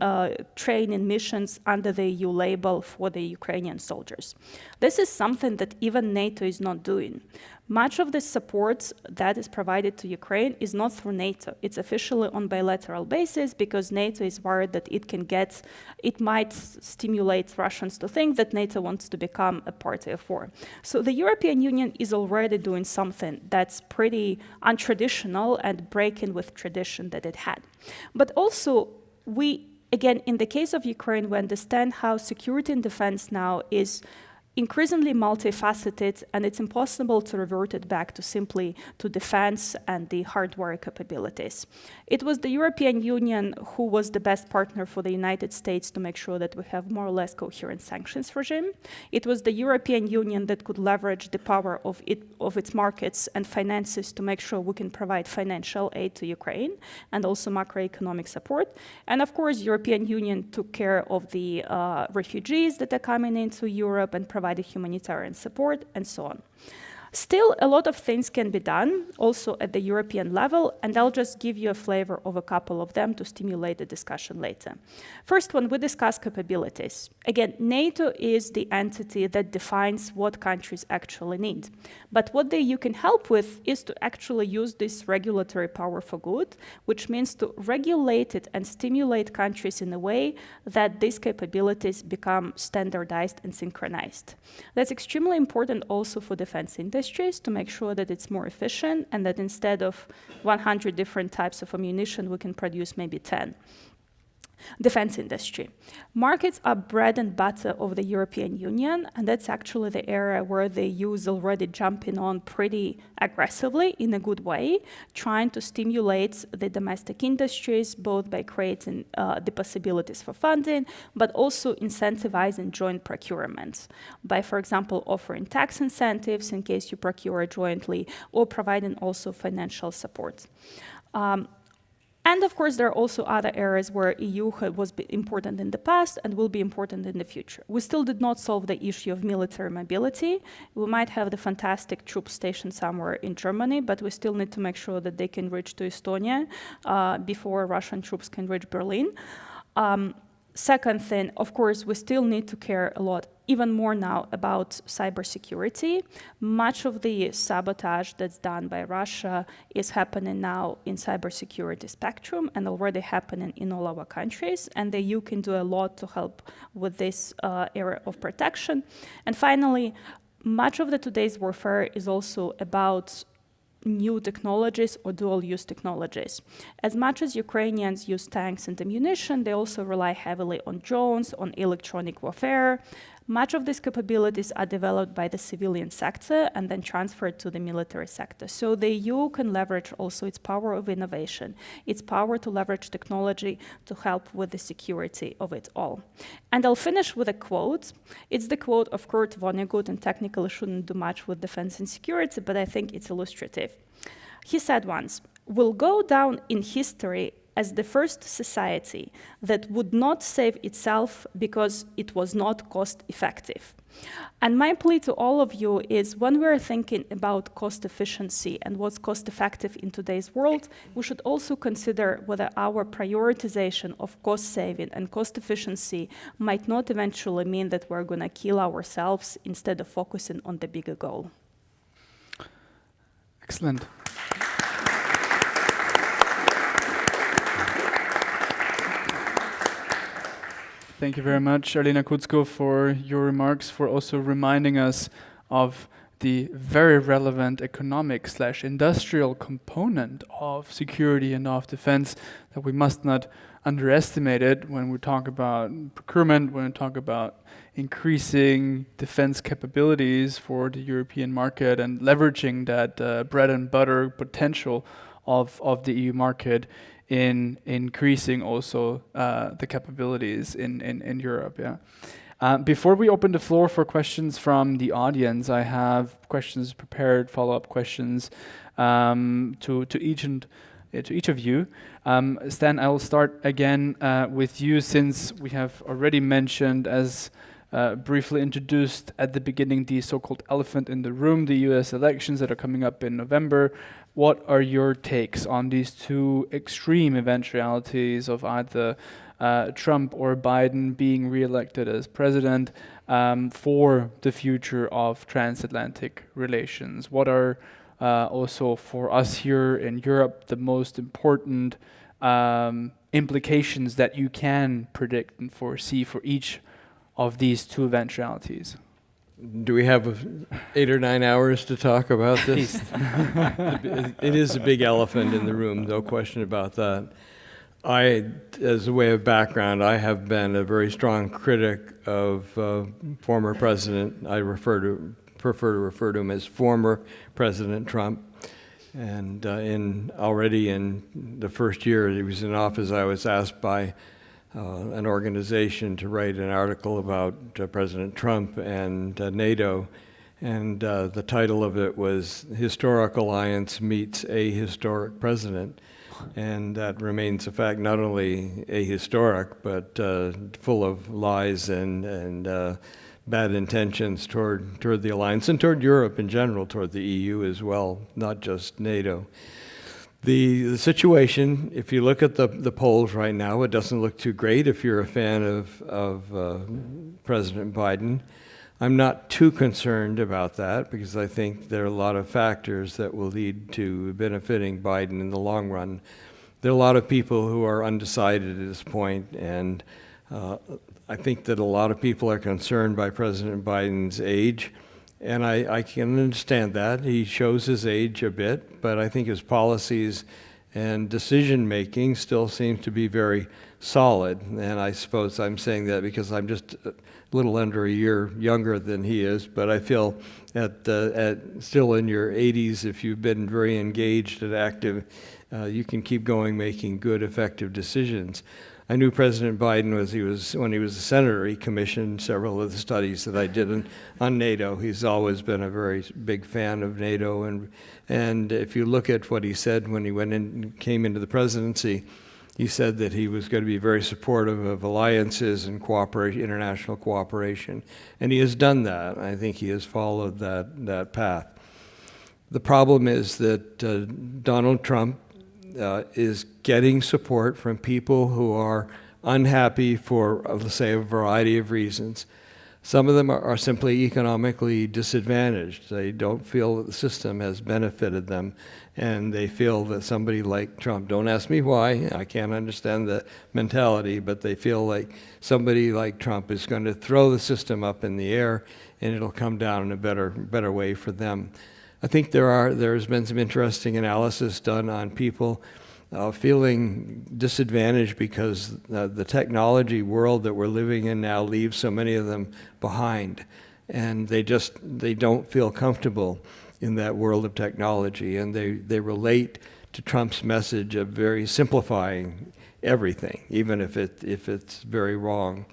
training missions under the EU label for the Ukrainian soldiers. This is something that even NATO is not doing. Much of the support that is provided to Ukraine is not through NATO. It's officially on bilateral basis because NATO is worried that it might stimulate Russians to think that NATO wants to become a party of war. So the European Union is already doing something that's pretty untraditional and breaking with tradition that it had. But also, again, in the case of Ukraine, we understand how security and defense now is increasingly multifaceted, and it's impossible to revert it back to simply to defense and the hardware capabilities. It was the European Union who was the best partner for the United States to make sure that we have more or less coherent sanctions regime. It was the European Union that could leverage the power of its markets and finances to make sure we can provide financial aid to Ukraine and also macroeconomic support. And of course, European Union took care of the refugees that are coming into Europe and provided humanitarian support and so on. Still, a lot of things can be done also at the European level, and I'll just give you a flavor of a couple of them to stimulate the discussion later. First one, we discuss capabilities. Again, NATO is the entity that defines what countries actually need. But what the EU can help with is to actually use this regulatory power for good, which means to regulate it and stimulate countries in a way that these capabilities become standardized and synchronized. That's extremely important also for defense industries to make sure that it's more efficient and that instead of 100 different types of ammunition, we can produce maybe 10. Defense industry. Markets are bread and butter of the European Union, and that's actually the area where the EU is already jumping on pretty aggressively in a good way, trying to stimulate the domestic industries, both by creating the possibilities for funding, but also incentivizing joint procurements by, for example, offering tax incentives in case you procure jointly, or providing also financial support. And of course, there are also other areas where EU was important in the past and will be important in the future. We still did not solve the issue of military mobility. We might have the fantastic troop station somewhere in Germany, but we still need to make sure that they can reach to Estonia before Russian troops can reach Berlin. Second thing, of course, we still need to care a lot, even more now, about cybersecurity. Much of the sabotage that's done by Russia is happening now in cybersecurity spectrum and already happening in all our countries, and the EU can do a lot to help with this area of protection. And finally, much of today's warfare is also about new technologies or dual-use technologies. As much as Ukrainians use tanks and ammunition, they also rely heavily on drones, on electronic warfare. Much of these capabilities are developed by the civilian sector and then transferred to the military sector. So the EU can leverage also its power of innovation, its power to leverage technology to help with the security of it all. And I'll finish with a quote. It's the quote of Kurt Vonnegut, and technically shouldn't do much with defense and security, but I think it's illustrative. He said once, "We'll go down in history as the first society that would not save itself because it was not cost effective." And my plea to all of you is, when we're thinking about cost efficiency and what's cost effective in today's world, we should also consider whether our prioritization of cost saving and cost efficiency might not eventually mean that we're going to kill ourselves instead of focusing on the bigger goal. Excellent. Thank you very much, Alena Kudzko, for your remarks, for also reminding us of the very relevant economic/industrial component of security and of defense that we must not underestimate it when we talk about procurement, when we talk about increasing defense capabilities for the European market and leveraging that bread and butter potential of the EU market in increasing also the capabilities in Europe. Yeah. Before we open the floor for questions from the audience, I have questions prepared, follow-up questions to each of you. Stan, I will start again with you, since we have already mentioned, as briefly introduced at the beginning, the so-called elephant in the room, the US elections that are coming up in November. What are your takes on these two extreme eventualities of either Trump or Biden being re-elected as president for the future of transatlantic relations? What are also for us here in Europe the most important implications that you can predict and foresee for each of these two eventualities? Do we have 8 or 9 hours to talk about this? It is a big elephant in the room, no question about that. As a way of background, I have been a very strong critic of former President. I prefer to refer to him as former President Trump. And already in the first year he was in office, I was asked by an organization to write an article about President Trump and NATO. And the title of it was Historic Alliance Meets a Historic President. And that remains a fact, not only ahistoric, but full of lies and bad intentions toward the alliance and toward Europe in general, toward the EU as well, not just NATO. The situation, if you look at the polls right now, it doesn't look too great if you're a fan of President Biden. I'm not too concerned about that because I think there are a lot of factors that will lead to benefiting Biden in the long run. There are a lot of people who are undecided at this point, and I think that a lot of people are concerned by President Biden's age, and I can understand that. He shows his age a bit, but I think his policies and decision-making still seems to be very solid, and I suppose I'm saying that because I'm just a little under a year younger than he is, but I feel at still in your 80s, if you've been very engaged and active, you can keep going making good, effective decisions. I knew President Biden when he was a senator. He commissioned several of the studies that I did on NATO. He's always been a very big fan of NATO, and if you look at what he said when he came into the presidency, he said that he was going to be very supportive of alliances and cooperation, international cooperation, and he has done that. I think he has followed that path. The problem is that Donald Trump is getting support from people who are unhappy for, let's say, a variety of reasons. Some of them are simply economically disadvantaged. They don't feel that the system has benefited them, and they feel that somebody like Trump, don't ask me why, I can't understand the mentality, but they feel like somebody like Trump is going to throw the system up in the air and it'll come down in a better way for them. I think there's been some interesting analysis done on people feeling disadvantaged because the technology world that we're living in now leaves so many of them behind, and they don't feel comfortable in that world of technology, and they relate to Trump's message of very simplifying everything, even if it's very wrong.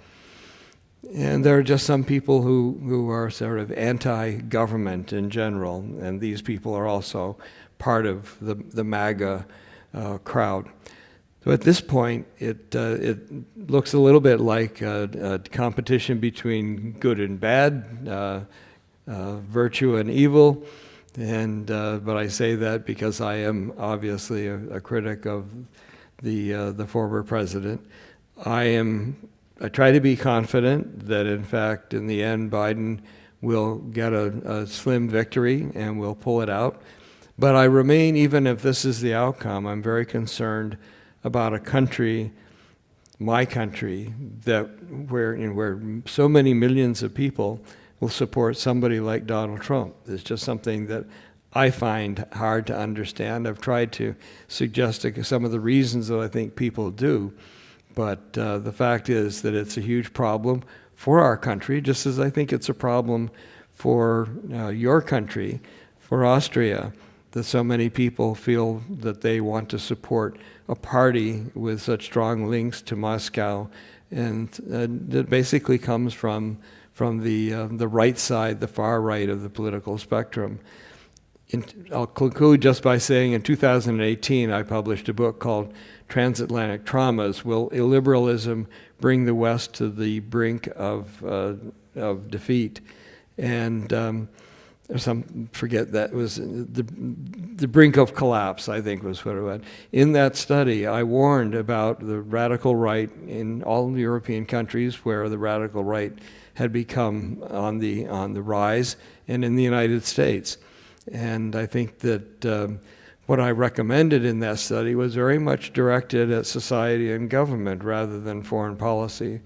And there are just some people who are sort of anti-government in general, and these people are also part of the MAGA crowd. So at this point, it looks a little bit like a competition between good and bad, virtue and evil, and but I say that because I am obviously a critic of the former president. I try to be confident that, in fact, in the end, Biden will get a slim victory and will pull it out. But I remain, even if this is the outcome, I'm very concerned about a country, my country, where so many millions of people will support somebody like Donald Trump. It's just something that I find hard to understand. I've tried to suggest some of the reasons that I think people do. But the fact is that it's a huge problem for our country, just as I think it's a problem for your country, for Austria, that so many people feel that they want to support a party with such strong links to Moscow, and that basically comes from the right side, the far right of the political spectrum. I'll conclude just by saying in 2018 I published a book called Transatlantic Traumas: Will Illiberalism Bring the West to the Brink of Defeat? And forget that was the brink of collapse, I think was what it was. In that study, I warned about the radical right in all the European countries where the radical right had become on the rise, and in the United States. And I think that what I recommended in that study was very much directed at society and government rather than foreign policy.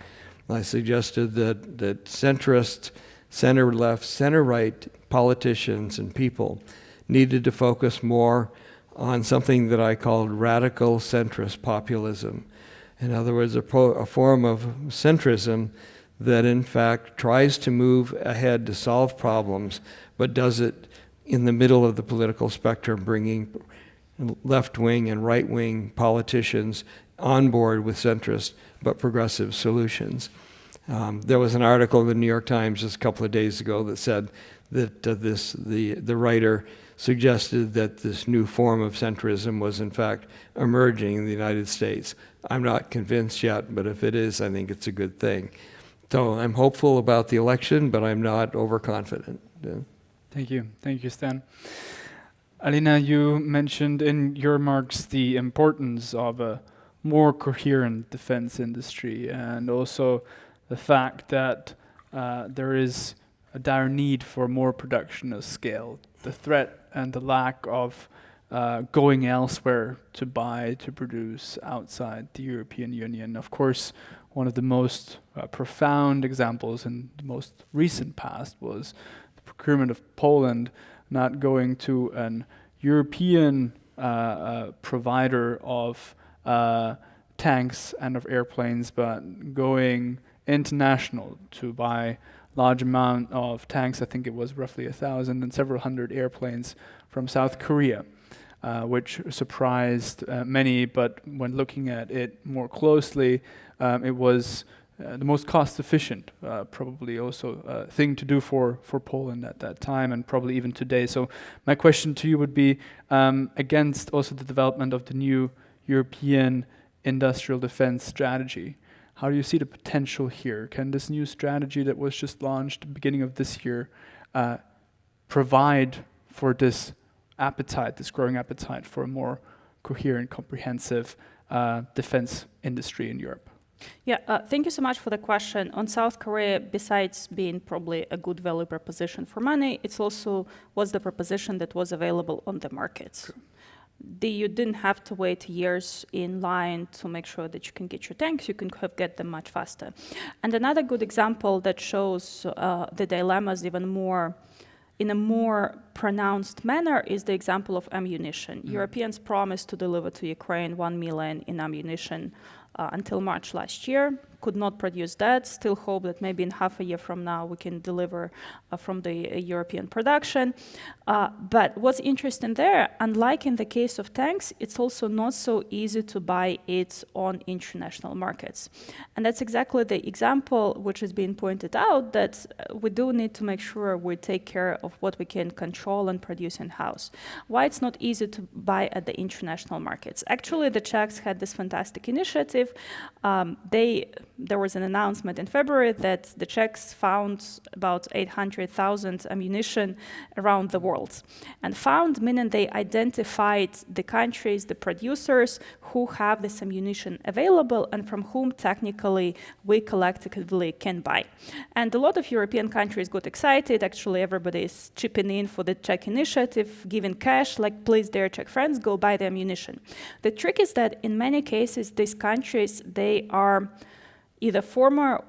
I suggested that centrist, center-left, center-right politicians and people needed to focus more on something that I called radical centrist populism. In other words, a form of centrism that in fact tries to move ahead to solve problems, but does it in the middle of the political spectrum, bringing left-wing and right-wing politicians on board with centrist but progressive solutions. There was an article in the New York Times just a couple of days ago that said that the writer suggested that this new form of centrism was in fact emerging in the United States. I'm not convinced yet, but if it is, I think it's a good thing. So I'm hopeful about the election, but I'm not overconfident. Thank you, Stan. Alena, you mentioned in your remarks the importance of a more coherent defense industry, and also the fact that there is a dire need for more production of scale. The threat and the lack of going elsewhere to buy, to produce outside the European Union. Of course, one of the most profound examples in the most recent past was the procurement of Poland not going to an European provider of tanks and of airplanes, but going international to buy large amount of tanks. I think it was roughly 1,000 and several hundred airplanes from South Korea, which surprised many, but when looking at it more closely, it was the most cost-efficient, probably also thing to do for Poland at that time, and probably even today. So my question to you would be, against also the development of the new European industrial defense strategy, how do you see the potential here? Can this new strategy that was just launched at the beginning of this year provide for this appetite, this growing appetite for a more coherent, comprehensive defense industry in Europe? Yeah, thank you so much for the question. On South Korea, besides being probably a good value proposition for money, it's also was the proposition that was available on the markets. True. You didn't have to wait years in line to make sure that you can get your tanks. You can get them much faster. And another good example that shows the dilemmas even more in a more pronounced manner is the example of ammunition. Europeans promised to deliver to Ukraine 1 million in ammunition until March last year. Could not produce that. Still hope that maybe in half a year from now we can deliver from the European production. But what's interesting there, unlike in the case of tanks, it's also not so easy to buy it on international markets. And that's exactly the example which is being pointed out, that we do need to make sure we take care of what we can control and produce in-house. Why it's not easy to buy at the international markets? Actually, the Czechs had this fantastic initiative. There was an announcement in February that the Czechs found about 800,000 ammunition around the world. And found meaning they identified the countries, the producers who have this ammunition available and from whom technically we collectively can buy. And a lot of European countries got excited. Actually, everybody is chipping in for the Czech initiative, giving cash, like, please, dear Czech friends, go buy the ammunition. The trick is that in many cases, these countries, they are either former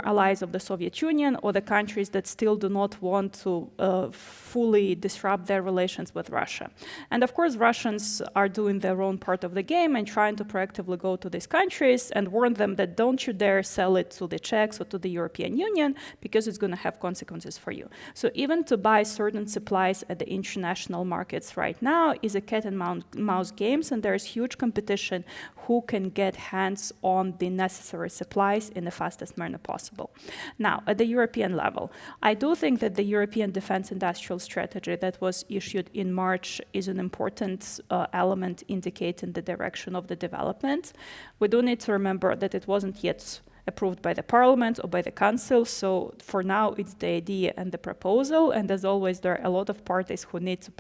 allies of the Soviet Union or the countries that still do not want to fully disrupt their relations with Russia. And of course, Russians are doing their own part of the game and trying to proactively go to these countries and warn them that don't you dare sell it to the Czechs or to the European Union because it's going to have consequences for you. So even to buy certain supplies at the international markets right now is a cat and mouse games, and there's huge competition who can get hands on the necessary supplies in the fastest manner possible. Now, at the European level, I do think that the European Defense Industrial Strategy that was issued in March is an important element indicating the direction of the development. We do need to remember that it wasn't yet approved by the Parliament or by the Council, so for now it's the idea and the proposal, and as always there are a lot of parties who need to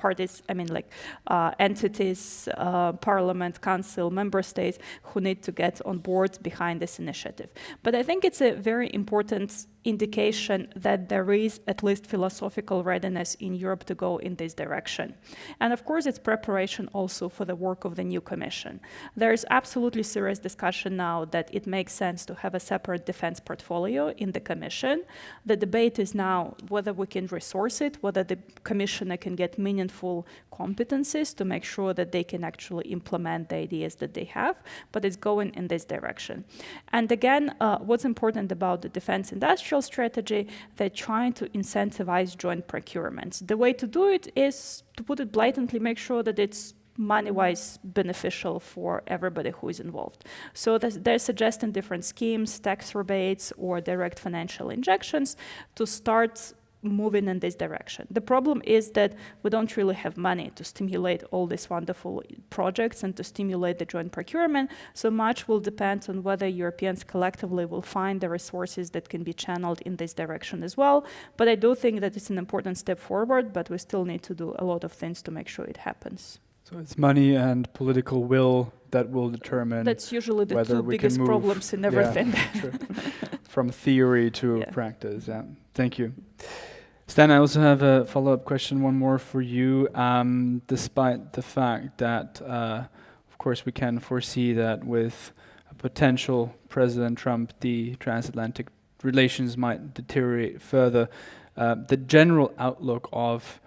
entities, Parliament, Council, Member States who need to get on board behind this initiative. But I think it's a very important indication that there is at least philosophical readiness in Europe to go in this direction. And of course, it's preparation also for the work of the new Commission. There is absolutely serious discussion now that it makes sense to have a separate defense portfolio in the Commission. The debate is now whether we can resource it, whether the Commissioner can get meaningful competencies to make sure that they can actually implement the ideas that they have, but it's going in this direction. And again, what's important about the defense industrial strategy, they're trying to incentivize joint procurements. The way to do it is, to put it blatantly, make sure that it's money-wise beneficial for everybody who is involved. So they're suggesting different schemes, tax rebates, or direct financial injections to start moving in this direction. The problem is that we don't really have money to stimulate all these wonderful projects and to stimulate the joint procurement. So much will depend on whether Europeans collectively will find the resources that can be channeled in this direction as well. But I do think that it's an important step forward, but we still need to do a lot of things to make sure it happens. So it's money and political will that will determine. That's usually the whether two we biggest can move, problems in everything. Yeah, true. From theory to Yeah. practice. Yeah. Thank you. Stan, I also have a follow-up question, one more for you. Despite the fact that, of course, we can foresee that with a potential President Trump, the transatlantic relations might deteriorate further, the general outlook of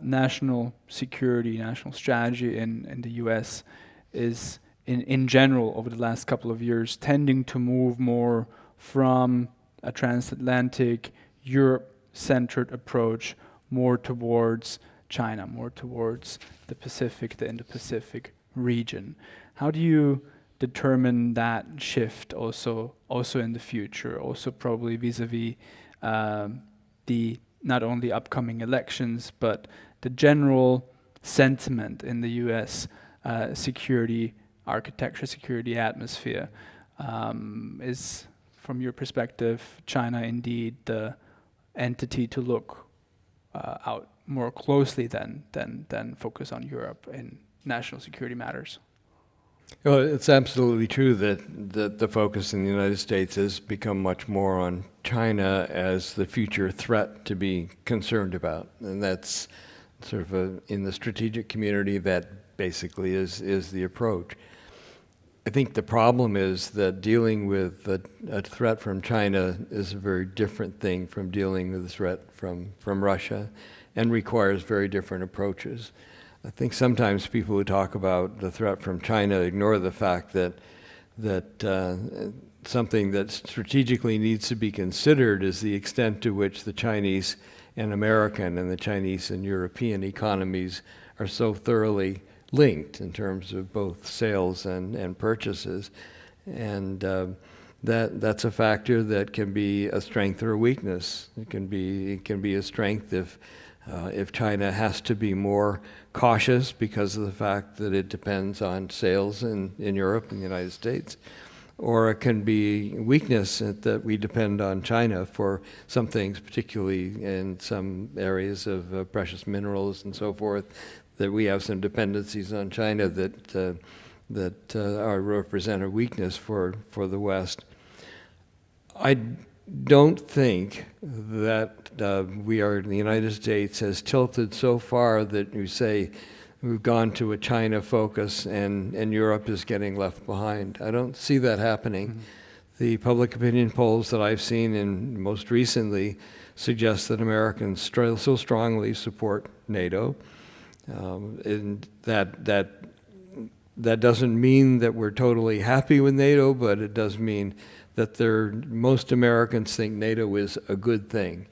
national security, national strategy in the US is, in general, over the last couple of years, tending to move more from a transatlantic, Europe-centered approach more towards China, more towards the Pacific, the Indo-Pacific region. How do you determine that shift also in the future, also probably vis-a-vis the not only upcoming elections, but the general sentiment in the US security architecture, security atmosphere? Is, from your perspective, China indeed the entity to look out more closely than focus on Europe in national security matters? Well, it's absolutely true that the focus in the United States has become much more on China as the future threat to be concerned about. And that's sort of in the strategic community, that basically is the approach. I think the problem is that dealing with a threat from China is a very different thing from dealing with a threat from Russia, and requires very different approaches. I think sometimes people who talk about the threat from China ignore the fact that something that strategically needs to be considered is the extent to which the Chinese and American and the Chinese and European economies are so thoroughly linked in terms of both sales and purchases. And that's a factor that can be a strength or a weakness. It can be a strength if China has to be more cautious because of the fact that it depends on sales in Europe and the United States. Or it can be weakness that we depend on China for some things, particularly in some areas of precious minerals and so forth, that we have some dependencies on China that represent a weakness for the West. I don't think that the United States has tilted so far that you say we've gone to a China focus and Europe is getting left behind. I don't see that happening. Mm-hmm. The public opinion polls that I've seen, and most recently, suggest that Americans so strongly support NATO. And that doesn't mean that we're totally happy with NATO, but it does mean that most Americans think NATO is a good thing.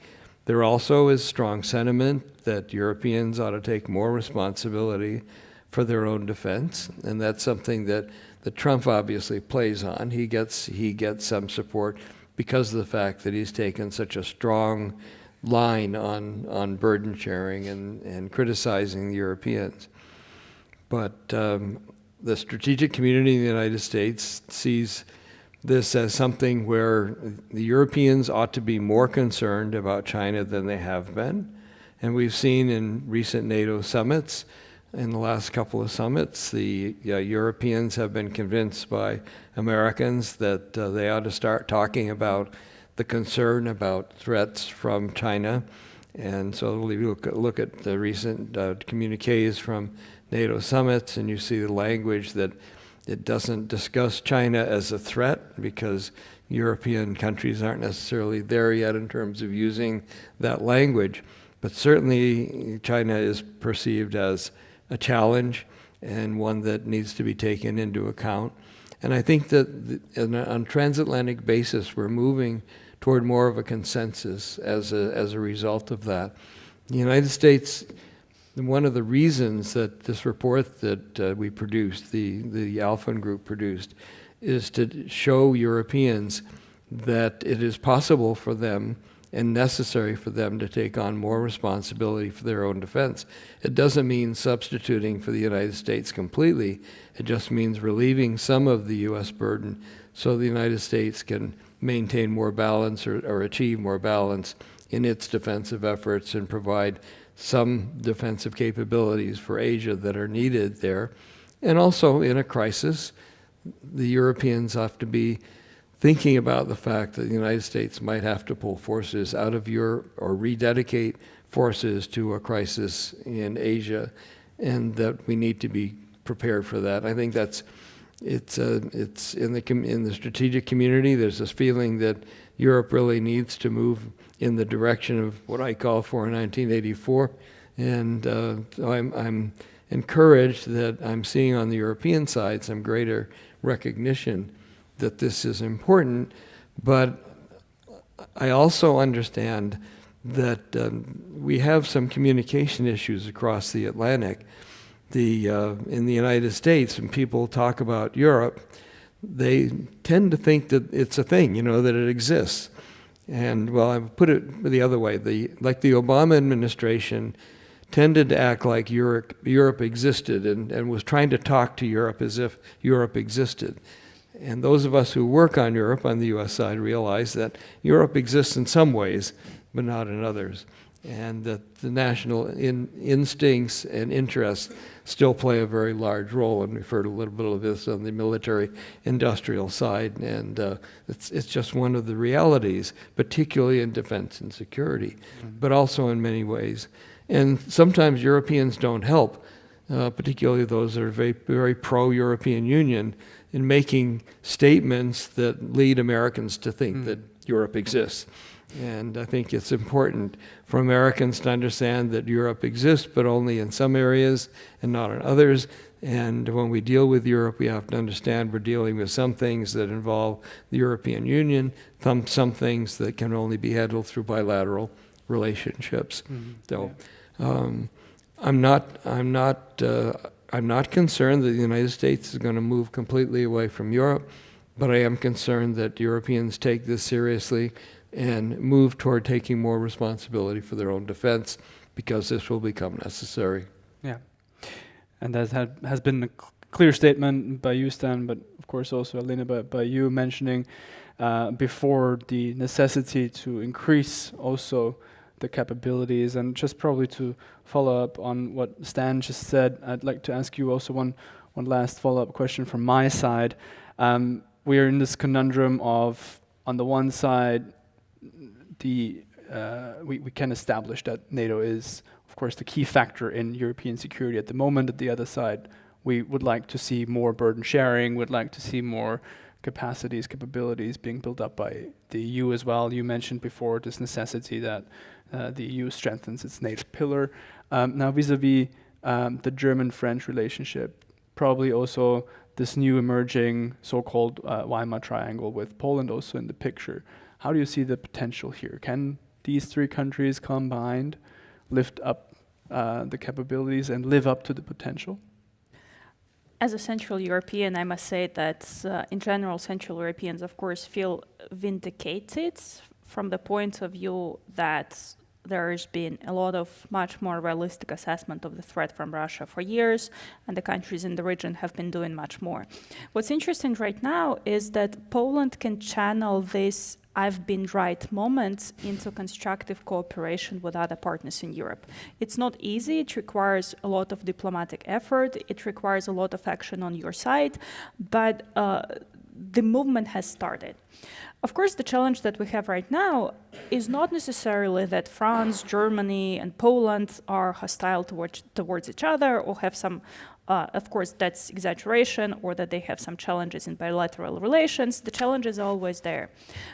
There also is strong sentiment that Europeans ought to take more responsibility for their own defense, and that's something that Trump obviously plays on. He gets some support because of the fact that he's taken such a strong line on burden sharing and criticizing the Europeans. But the strategic community in the United States sees this as something where the Europeans ought to be more concerned about China than they have been. And we've seen in recent NATO summits, in the last couple of summits, the Europeans have been convinced by Americans that they ought to start talking about the concern about threats from China. And so we look at the recent communiques from NATO summits, and you see the language that it doesn't discuss China as a threat, because European countries aren't necessarily there yet in terms of using that language. But certainly China is perceived as a challenge and one that needs to be taken into account. And I think that on transatlantic basis, we're moving toward more of a consensus as a result of that. The United States, one of the reasons that this report that we produced, the Alphen Group produced, is to show Europeans that it is possible for them and necessary for them to take on more responsibility for their own defense. It doesn't mean substituting for the United States completely. It just means relieving some of the U.S. burden so the United States can maintain more balance or achieve more balance in its defensive efforts and provide some defensive capabilities for Asia that are needed there. And also in a crisis, the Europeans have to be thinking about the fact that the United States might have to pull forces out of Europe or rededicate forces to a crisis in Asia, and that we need to be prepared for that. I think it's in the strategic community. There's this feeling that Europe really needs to move in the direction of what I call for 1984, and so I'm encouraged that I'm seeing on the European side some greater recognition that this is important, but I also understand that we have some communication issues across the Atlantic. In the United States, when people talk about Europe, they tend to think that it's a thing, that it exists. And well, I put it the other way. The Obama administration tended to act like Europe existed and was trying to talk to Europe as if Europe existed. And those of us who work on Europe on the U.S. side realize that Europe exists in some ways, but not in others. And that the national instincts and interests still play a very large role. And we've heard a little bit of this on the military-industrial side. And it's just one of the realities, particularly in defense and security, but also in many ways. And sometimes Europeans don't help, particularly those that are very, very pro-European Union, in making statements that lead Americans to think that Europe exists. And I think it's important for Americans to understand that Europe exists, but only in some areas and not in others. And when we deal with Europe, we have to understand we're dealing with some things that involve the European Union, some things that can only be handled through bilateral relationships. So I'm not concerned that the United States is going to move completely away from Europe, but I am concerned that Europeans take this seriously and move toward taking more responsibility for their own defense, because this will become necessary. Yeah, and that has been a clear statement by you, Stan, but of course also Alena, by you mentioning before the necessity to increase also the capabilities. And just probably to follow up on what Stan just said, I'd like to ask you also one last follow-up question from my side. We are in this conundrum of, on the one side, we can establish that NATO is, of course, the key factor in European security at the moment. At the other side, we would like to see more burden sharing, would like to see more capabilities being built up by the EU as well. You mentioned before this necessity that the EU strengthens its NATO pillar. Now, vis-a-vis the German-French relationship, probably also this new emerging so-called Weimar Triangle with Poland also in the picture. How do you see the potential here? Can these three countries combined lift up the capabilities and live up to the potential? As a Central European, I must say that in general, Central Europeans, of course, feel vindicated from the point of view that there's been a lot of much more realistic assessment of the threat from Russia for years, and the countries in the region have been doing much more. What's interesting right now is that Poland can channel this I've been right moments into constructive cooperation with other partners in Europe. It's not easy, it requires a lot of diplomatic effort, it requires a lot of action on your side, but the movement has started. Of course, the challenge that we have right now is not necessarily that France, Germany, and Poland are hostile towards each other or have some, of course, that's exaggeration, or that they have some challenges in bilateral relations. The challenge is always there.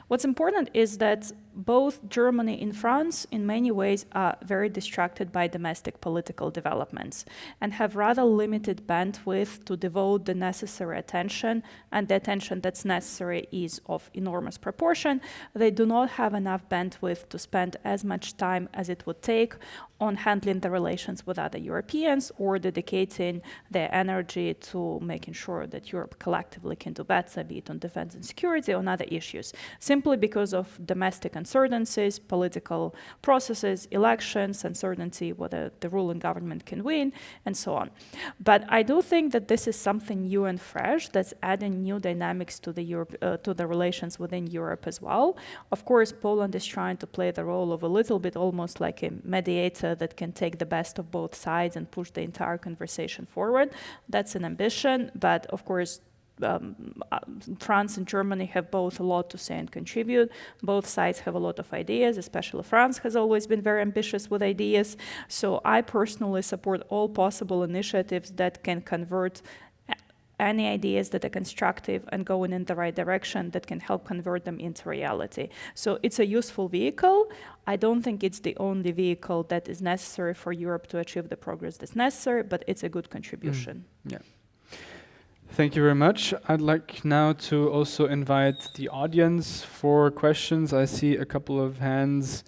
What's important is that both Germany and France, in many ways, are very distracted by domestic political developments and have rather limited bandwidth to devote the necessary attention, and the attention that's necessary is of enormous proportion. They do not have enough bandwidth to spend as much time as it would take on handling the relations with other Europeans or dedicating their energy to making sure that Europe collectively can do better, be it on defense and security or on other issues, simply because of domestic uncertainties, political processes, elections, uncertainty whether the ruling government can win, and so on. But I do think that this is something new and fresh that's adding new dynamics to the relations within Europe as well. Of course, Poland is trying to play the role of a little bit almost like a mediator that can take the best of both sides and push the entire conversation forward. That's an ambition, but of course, France and Germany have both a lot to say and contribute. Both sides have a lot of ideas, especially France has always been very ambitious with ideas. So I personally support all possible initiatives that can convert any ideas that are constructive and going in the right direction that can help convert them into reality. So it's a useful vehicle. I don't think it's the only vehicle that is necessary for Europe to achieve the progress that's necessary, but it's a good contribution. Yeah. Thank you very much. I'd like now to also invite the audience for questions. I see a couple of hands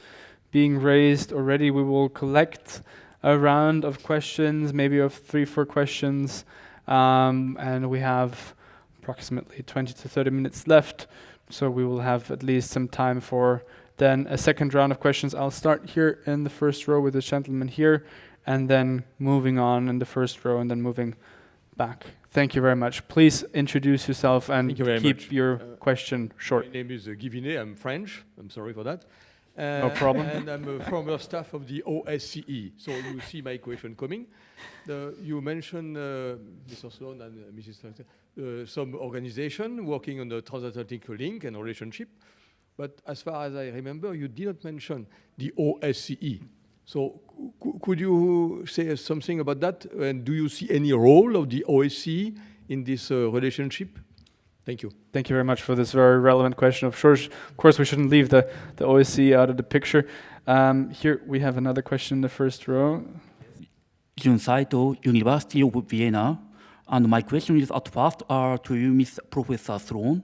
being raised already. We will collect a round of questions, maybe of 3-4 questions. And we have approximately 20 to 30 minutes left, so we will have at least some time for then a second round of questions. I'll start here in the first row with the gentleman here, and then moving on in the first row, and then moving back. Thank you very much. Please introduce yourself and keep your question short. My name is Guy Vinet. I'm French. I'm sorry for that. No problem. And I'm a former staff of the OSCE. So you see my question coming. You mentioned, Mr. Sloan and Mrs. Slaughter, some organization working on the transatlantic link and relationship. But as far as I remember, you did not mention the OSCE. So could you say something about that? And do you see any role of the OSCE in this relationship? Thank you. Thank you very much for this very relevant question. Of course, we shouldn't leave the OSCE out of the picture. Here we have another question in the first row. Jun Saito, University of Vienna. And my question is at first to you, Ms. Professor Sloan.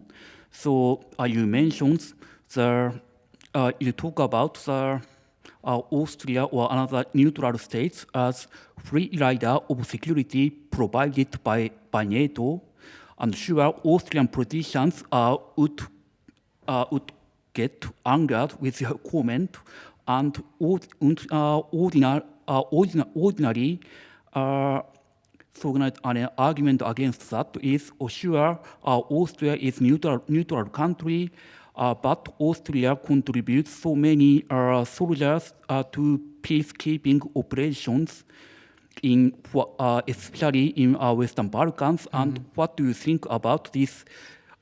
So you mentioned you talk about the Austria or another neutral states as free rider of security provided by NATO. And sure, Austrian politicians would get angered with your comment, and ordinary an argument against that is, sure, Austria is neutral country, but Austria contributes so many soldiers to peacekeeping operations, especially in Western Balkans. Mm-hmm. And what do you think about this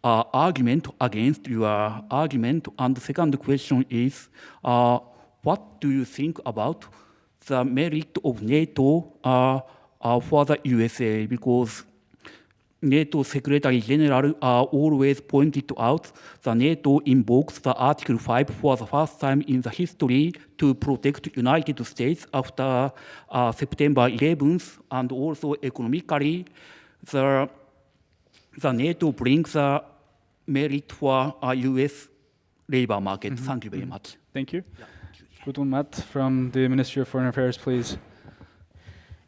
argument against your argument? And the second question is, what do you think about the merit of NATO for the USA? Because NATO Secretary General always pointed out that NATO invokes the Article 5 for the first time in the history to protect United States after September 11th, and also economically, the NATO brings the merit for US labor market. Mm-hmm. Thank you very much. Thank you. Yeah. Gudrun Matt from the Ministry of Foreign Affairs, please.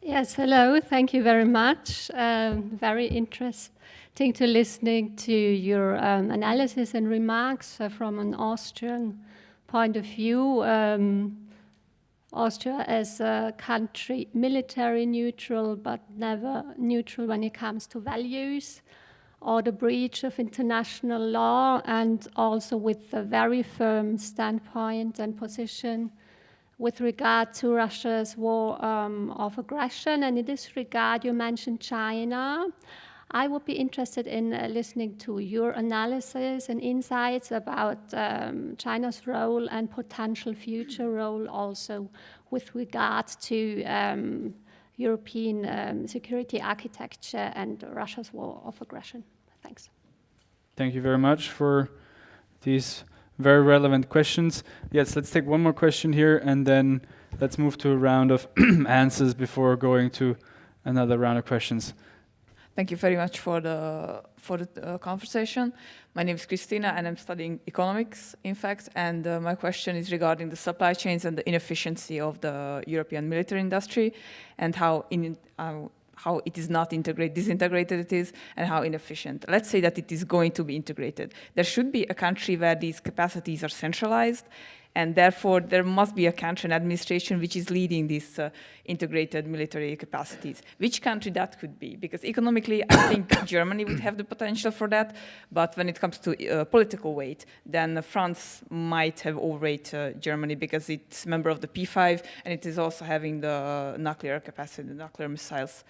Yes, hello. Thank you very much. Very interesting to listening to your analysis and remarks from an Austrian point of view. Austria as a country, military neutral, but never neutral when it comes to values or the breach of international law, and also with a very firm standpoint and position with regard to Russia's war of aggression. And in this regard, you mentioned China. I would be interested in listening to your analysis and insights about China's role and potential future role also with regard to European security architecture and Russia's war of aggression. Thanks. Thank you very much for these very relevant questions. Yes, let's take one more question here, and then let's move to a round of answers before going to another round of questions. Thank you very much for the conversation. My name is Christina, and I'm studying economics, in fact. And my question is regarding the supply chains and the inefficiency of the European military industry, and how it is not disintegrated it is, and how inefficient. Let's say that it is going to be integrated. There should be a country where these capacities are centralized, and therefore there must be a country and administration which is leading these integrated military capacities. Which country that could be? Because economically, I think Germany would have the potential for that, but when it comes to political weight, then France might have overweight Germany because it's a member of the P5, and it is also having the nuclear capacity, the nuclear missiles.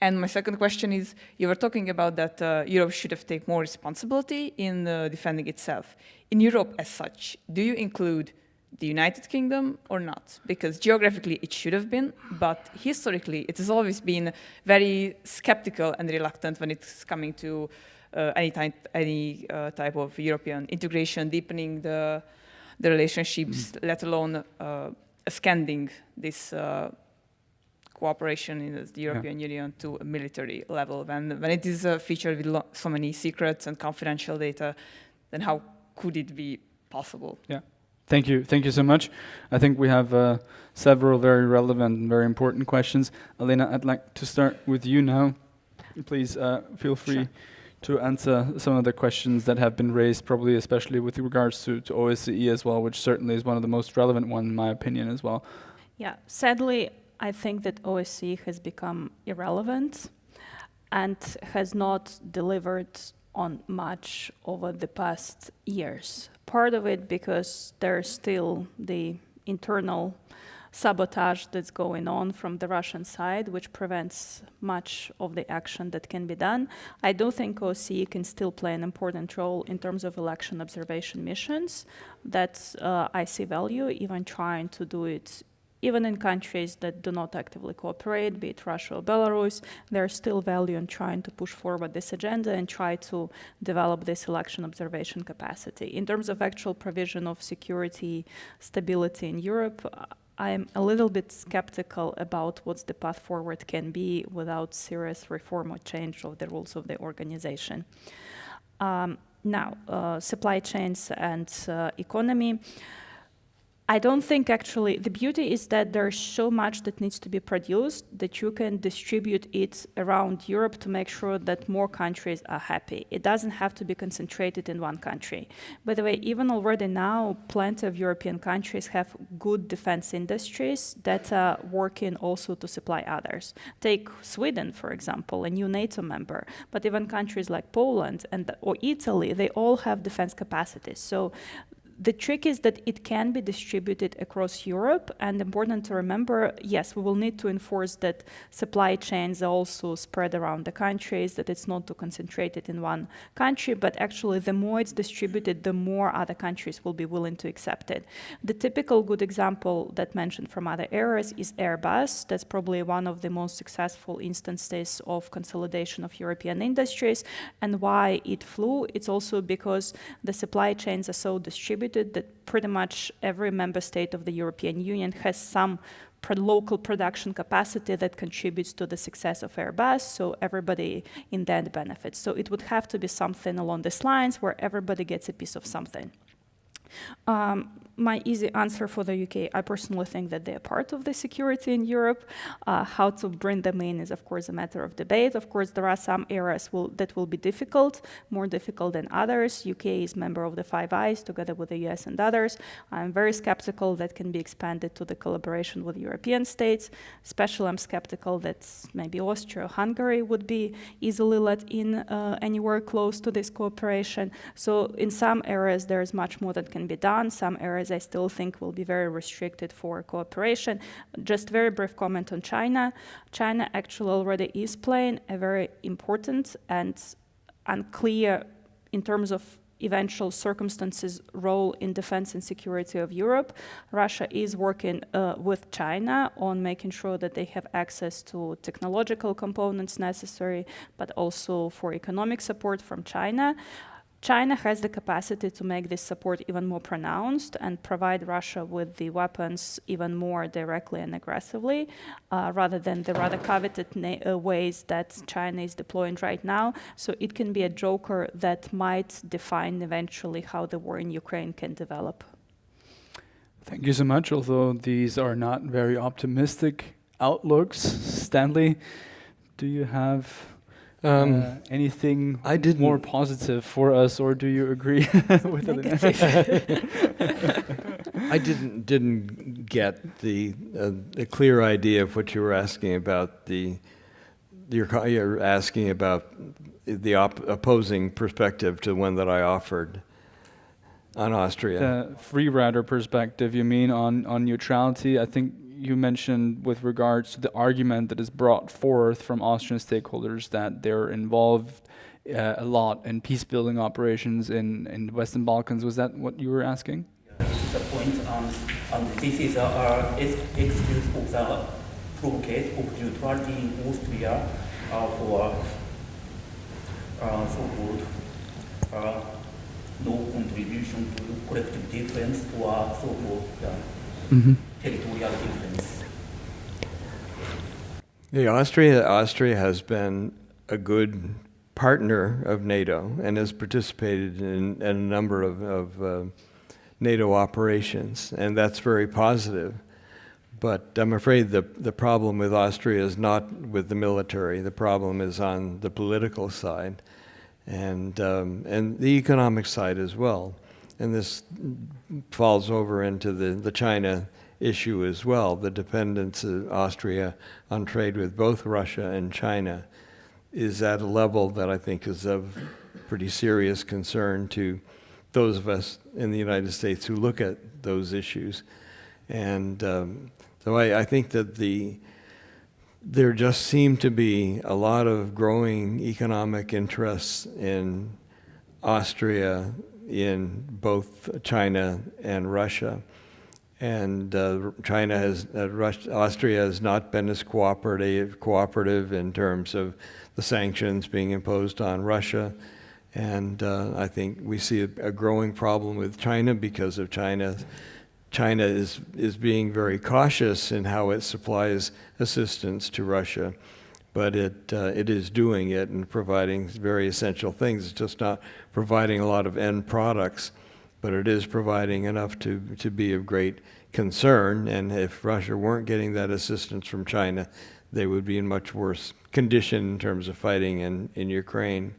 And my second question is, you were talking about that Europe should have taken more responsibility in defending itself. In Europe as such, do you include the United Kingdom or not? Because geographically it should have been, but historically it has always been very skeptical and reluctant when it's coming to any type of European integration, deepening the relationships, let alone extending this cooperation in the European Union to a military level. When it is featured with so many secrets and confidential data, then how could it be possible? Yeah, thank you so much. I think we have several very relevant and very important questions. Alena, I'd like to start with you now. Please feel free to answer some of the questions that have been raised, probably especially with regards to OSCE as well, which certainly is one of the most relevant ones in my opinion as well. Yeah, sadly, I think that OSCE has become irrelevant and has not delivered on much over the past years. Part of it because there's still the internal sabotage that's going on from the Russian side, which prevents much of the action that can be done. I do think OSCE can still play an important role in terms of election observation missions. That I see value, even trying to do it even in countries that do not actively cooperate, be it Russia or Belarus. There's still value in trying to push forward this agenda and try to develop this election observation capacity. In terms of actual provision of security, stability in Europe, I'm a little bit skeptical about what the path forward can be without serious reform or change of the rules of the organization. Now, supply chains and economy. I don't think actually, the beauty is that there's so much that needs to be produced that you can distribute it around Europe to make sure that more countries are happy. It doesn't have to be concentrated in one country. By the way, even already now, plenty of European countries have good defense industries that are working also to supply others. Take Sweden, for example, a new NATO member, but even countries like Poland or Italy, they all have defense capacities. So the trick is that it can be distributed across Europe, and important to remember, yes, we will need to enforce that supply chains are also spread around the countries, that it's not too concentrated in one country, but actually the more it's distributed, the more other countries will be willing to accept it. The typical good example that mentioned from other areas is Airbus. That's probably one of the most successful instances of consolidation of European industries. And why it flew? It's also because the supply chains are so distributed that pretty much every member state of the European Union has some local production capacity that contributes to the success of Airbus, so everybody in the end benefits. So it would have to be something along these lines where everybody gets a piece of something. My easy answer for the UK, I personally think that they're part of the security in Europe. How to bring them in is, of course, a matter of debate. Of course, there are some areas that will be difficult, more difficult than others. UK is member of the Five Eyes, together with the US and others. I'm very skeptical that can be expanded to the collaboration with European states. Especially, I'm skeptical that maybe Austria or Hungary would be easily let in anywhere close to this cooperation. So in some areas, there is much more that can be done. Some areas otherwise I still think will be very restricted for cooperation. Just very brief comment on China. China actually already is playing a very important and unclear in terms of eventual circumstances role in defense and security of Europe. Russia is working with China on making sure that they have access to technological components necessary, but also for economic support from China. China has the capacity to make this support even more pronounced and provide Russia with the weapons even more directly and aggressively, rather than the rather coveted ways that China is deploying right now. So it can be a joker that might define eventually how the war in Ukraine can develop. Thank you so much. Although these are not very optimistic outlooks, Stanley, do you have anything more positive for us, or do you agree with negative? I didn't get the clear idea of what you were asking about. You're asking about the opposing perspective to one that I offered on Austria. The free rider perspective, you mean on neutrality? I think you mentioned with regards to the argument that is brought forth from Austrian stakeholders that they're involved a lot in peace-building operations in the Western Balkans. Was that what you were asking? This is the point, and this is an excuse of the blockade of neutrality in Austria for so-called no contribution to collective defense or so-called territorial defense. Austria has been a good partner of NATO and has participated in a number of NATO operations, and that's very positive. But I'm afraid the problem with Austria is not with the military. The problem is on the political side and the economic side as well. And this falls over into the China issue as well. The dependence of Austria on trade with both Russia and China is at a level that I think is of pretty serious concern to those of us in the United States who look at those issues. And so I think that there just seem to be a lot of growing economic interests in Austria, in both China and Russia. And Austria has not been as cooperative in terms of the sanctions being imposed on Russia. And I think we see a growing problem with China because of China. China is being very cautious in how it supplies assistance to Russia, but it is doing it and providing very essential things. It's just not providing a lot of end products, but it is providing enough to be of great concern. And if Russia weren't getting that assistance from China, they would be in much worse condition in terms of fighting in Ukraine.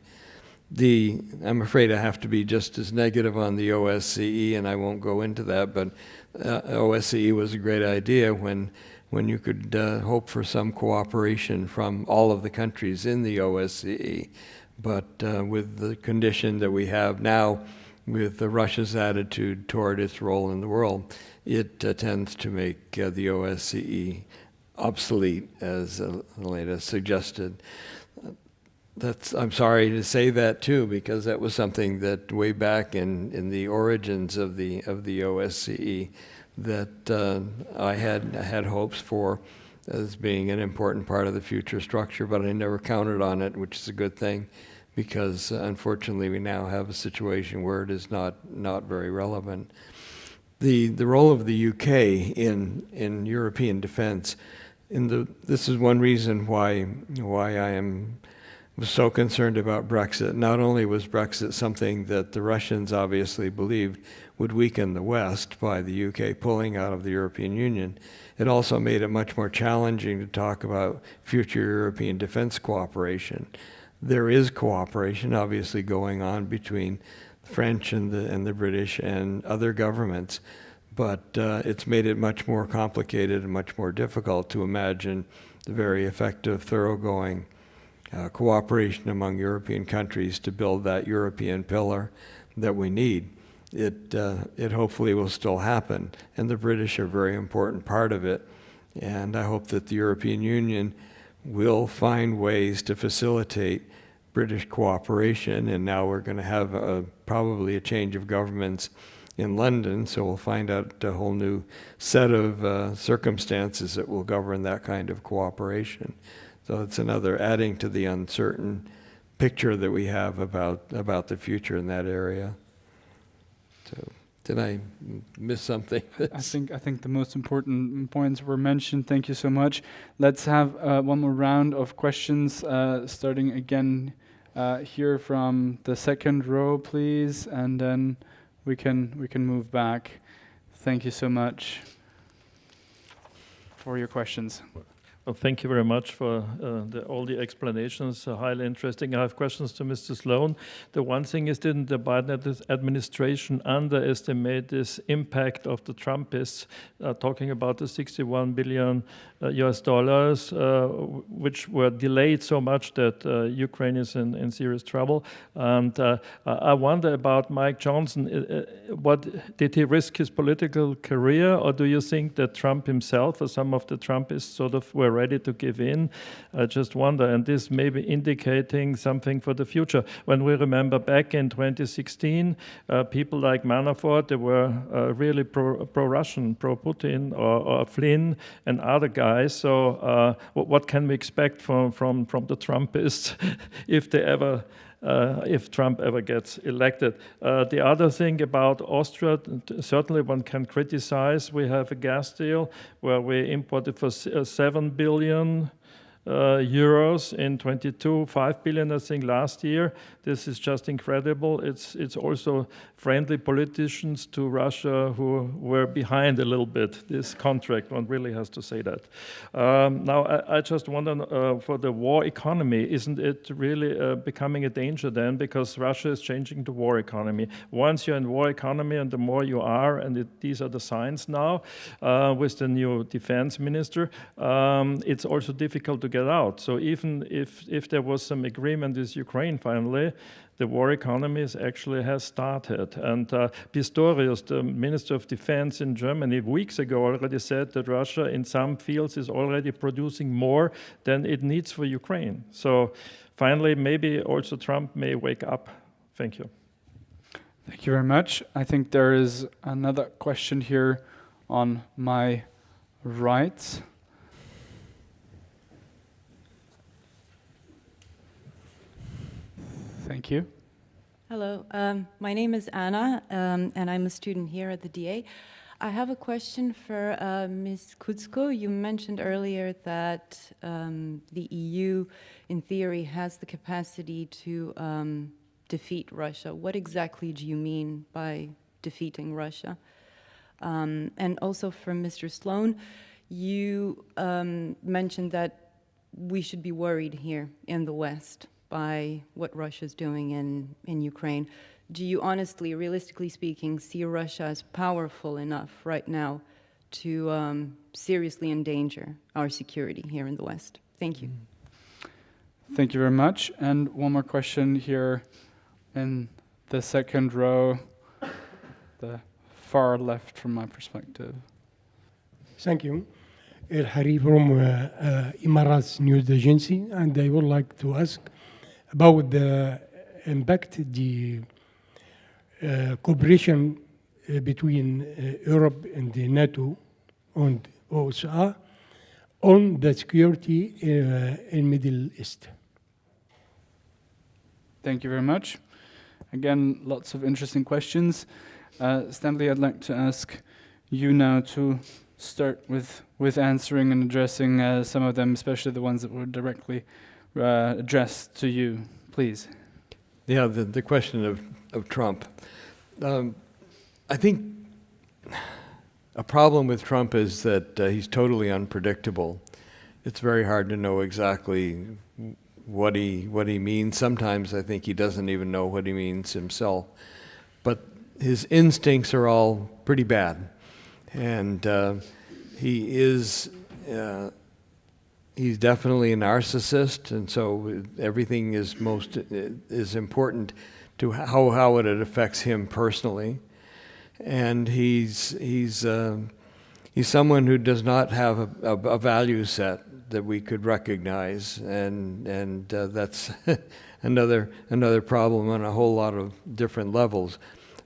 I'm afraid I have to be just as negative on the OSCE, and I won't go into that, but OSCE was a great idea when you could hope for some cooperation from all of the countries in the OSCE. But with the condition that we have now, with Russia's attitude toward its role in the world, it tends to make the OSCE obsolete, as Alena suggested. I'm sorry to say that too, because that was something that way back in the origins of the OSCE that I had hopes for as being an important part of the future structure, but I never counted on it, which is a good thing, because unfortunately we now have a situation where it is not very relevant. The role of the UK in European defense, this is one reason why I was so concerned about Brexit. Not only was Brexit something that the Russians obviously believed would weaken the West by the UK pulling out of the European Union, it also made it much more challenging to talk about future European defense cooperation. There is cooperation obviously going on between the French and the British and other governments, but it's made it much more complicated and much more difficult to imagine the very effective, thoroughgoing cooperation among European countries to build that European pillar that we need. it hopefully will still happen. And the British are a very important part of it. And I hope that the European Union will find ways to facilitate British cooperation. And now we're going to have probably a change of governments in London, so we'll find out a whole new set of circumstances that will govern that kind of cooperation. So it's another adding to the uncertain picture that we have about the future in that area. So, did I miss something? I think the most important points were mentioned. Thank you so much. Let's have one more round of questions, starting again here from the second row, please, and then we can move back. Thank you so much for your questions. Well, thank you very much for all the explanations, highly interesting. I have questions to Mr. Sloan. The one thing is, didn't the Biden administration underestimate this impact of the Trumpists, talking about the 61 billion US dollars, which were delayed so much that Ukraine is in serious trouble? And I wonder about Mike Johnson. What did he risk his political career, or do you think that Trump himself or some of the Trumpists sort of were ready to give in? I just wonder, and this may be indicating something for the future. When we remember back in 2016, people like Manafort, they were really pro-Russian, pro-Putin, or Flynn and other guys. So what can we expect from the Trumpists if they ever if Trump ever gets elected? The other thing about Austria, certainly one can criticize. We have a gas deal where we imported for 7 billion euros in 22, 5 billion I think last year. This is just incredible. It's also friendly politicians to Russia who were behind a little bit this contract. One really has to say that. Now I just wonder, for the war economy, isn't it really becoming a danger then, because Russia is changing the war economy? Once you're in war economy, and the more you are, and these are the signs now with the new defense minister, it's also difficult to get out. So even if there was some agreement with Ukraine finally, the war economy actually has started. And Pistorius, the Minister of Defense in Germany, weeks ago already said that Russia in some fields is already producing more than it needs for Ukraine. So finally, maybe also Trump may wake up. Thank you. Thank you very much. I think there is another question here on my right. Thank you. Hello, my name is Anna, and I'm a student here at the DA. I have a question for Ms. Kudzko. You mentioned earlier that the EU, in theory, has the capacity to defeat Russia. What exactly do you mean by defeating Russia? And also for Mr. Sloan, you mentioned that we should be worried here in the West by what Russia's doing in Ukraine. Do you honestly, realistically speaking, see Russia as powerful enough right now to seriously endanger our security here in the West? Thank you. Thank you very much. And one more question here in the second row, the far left from my perspective. Thank you. El Hari from Emirates News Agency, and I would like to ask about the impact the cooperation between Europe and the NATO and USA on the security in Middle East. Thank you very much. Again, lots of interesting questions. Stanley, I'd like to ask you now to start with answering and addressing some of them, especially the ones that were directly addressed to you, please. Yeah, the question of Trump. I think a problem with Trump is that he's totally unpredictable. It's very hard to know exactly what he means. Sometimes I think he doesn't even know what he means himself. But his instincts are all pretty bad. And he is... he's definitely a narcissist, and so everything is important to how it affects him personally. and he's someone who does not have a value set that we could recognize, and that's another problem on a whole lot of different levels.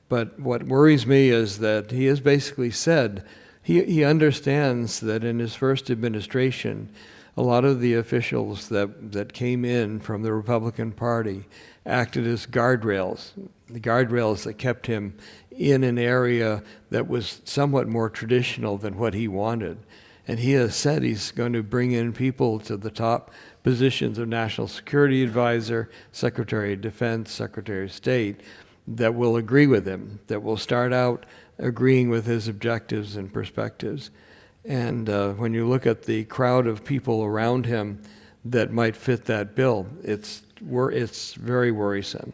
But what worries me is that he has basically said he understands that in his first administration, a lot of the officials that came in from the Republican Party acted as guardrails, the guardrails that kept him in an area that was somewhat more traditional than what he wanted. And he has said he's going to bring in people to the top positions of National Security Advisor, Secretary of Defense, Secretary of State, that will agree with him, that will start out agreeing with his objectives and perspectives. And when you look at the crowd of people around him that might fit that bill, it's very worrisome.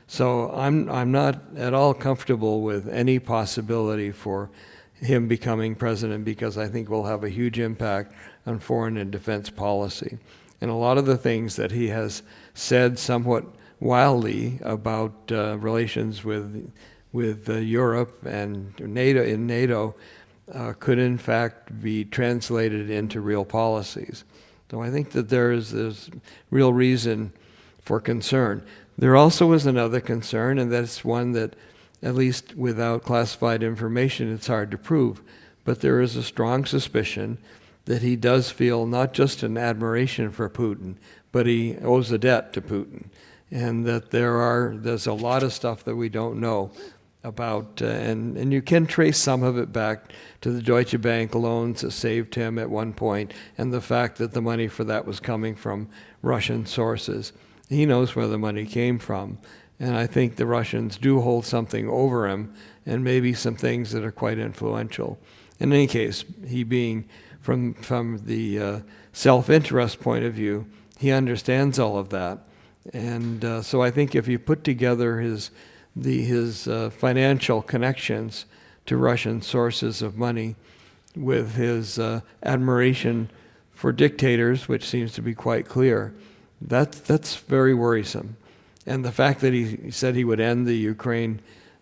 So I'm not at all comfortable with any possibility for him becoming president, because I think we'll have a huge impact on foreign and defense policy. And a lot of the things that he has said somewhat wildly about relations with Europe and NATO could in fact be translated into real policies. So I think that there's real reason for concern. There also is another concern, and that's one that, at least without classified information, it's hard to prove, but there is a strong suspicion that he does feel not just an admiration for Putin, but he owes a debt to Putin, and that there's a lot of stuff that we don't know about, and you can trace some of it back to the Deutsche Bank loans that saved him at one point, and the fact that the money for that was coming from Russian sources. He knows where the money came from, and I think the Russians do hold something over him, and maybe some things that are quite influential. In any case, he being from the self-interest point of view, he understands all of that. And so I think if you put together his financial connections to Russian sources of money with his admiration for dictators, which seems to be quite clear, that's very worrisome. And the fact that he said he would end the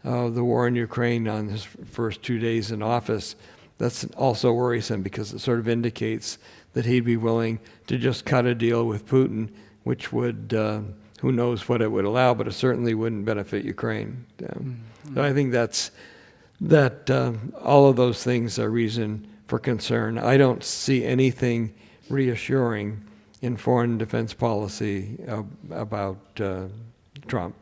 war in Ukraine on his first 2 days in office, that's also worrisome, because it sort of indicates that he'd be willing to just cut a deal with Putin, which would, who knows what it would allow, but it certainly wouldn't benefit Ukraine. So I think that all of those things are reason for concern. I don't see anything reassuring in foreign defense policy about Trump.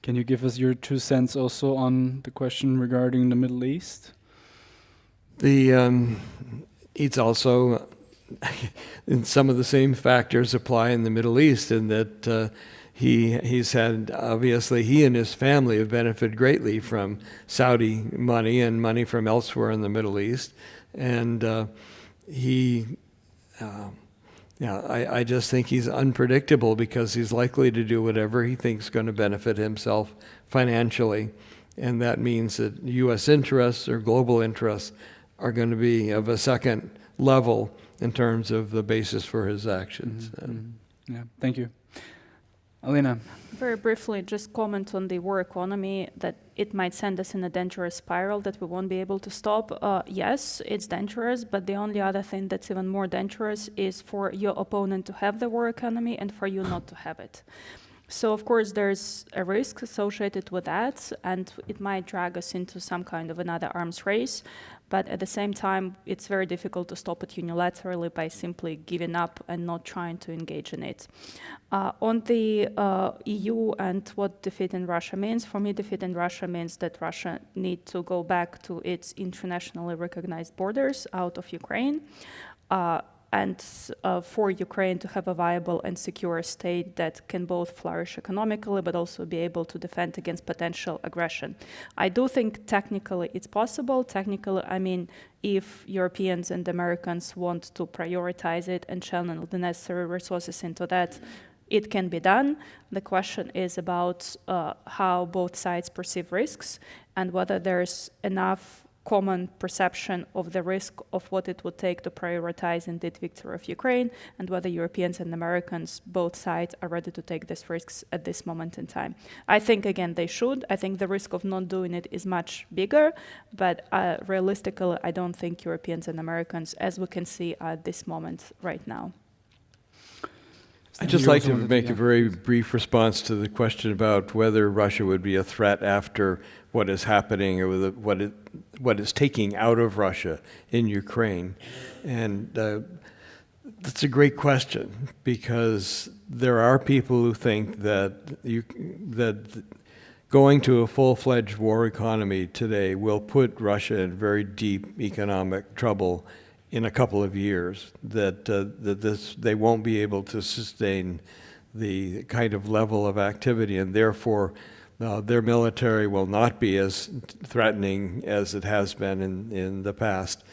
Can you give us your 2 cents also on the question regarding the Middle East? It's also, and some of the same factors apply in the Middle East, in that he's had, obviously, he and his family have benefited greatly from Saudi money and money from elsewhere in the Middle East. And I just think he's unpredictable, because he's likely to do whatever he thinks is going to benefit himself financially. And that means that U.S. interests or global interests are going to be of a second level in terms of the basis for his actions. Yeah, thank you. Alena. Very briefly, just comment on the war economy, that it might send us in a dangerous spiral that we won't be able to stop. Yes, it's dangerous, but the only other thing that's even more dangerous is for your opponent to have the war economy and for you not to have it. So, of course, there's a risk associated with that, and it might drag us into some kind of another arms race. But at the same time, it's very difficult to stop it unilaterally by simply giving up and not trying to engage in it. On the EU and what defeat in Russia means, for me, defeat in Russia means that Russia needs to go back to its internationally recognized borders out of Ukraine, and for Ukraine to have a viable and secure state that can both flourish economically but also be able to defend against potential aggression. I do think technically it's possible. Technically, I mean, if Europeans and Americans want to prioritize it and channel the necessary resources into that, it can be done. The question is about how both sides perceive risks and whether there's enough common perception of the risk of what it would take to prioritize indeed victory of Ukraine, and whether Europeans and Americans, both sides, are ready to take these risks at this moment in time. I think, again, they should. I think the risk of not doing it is much bigger, but realistically, I don't think Europeans and Americans, as we can see at this moment right now. I'd just like to make a very brief response to the question about whether Russia would be a threat after what is happening or what is taking out of Russia in Ukraine. And that's a great question, because there are people who think that going to a full-fledged war economy today will put Russia in very deep economic trouble in a couple of years, that they won't be able to sustain the kind of level of activity, and therefore their military will not be as threatening as it has been in the past.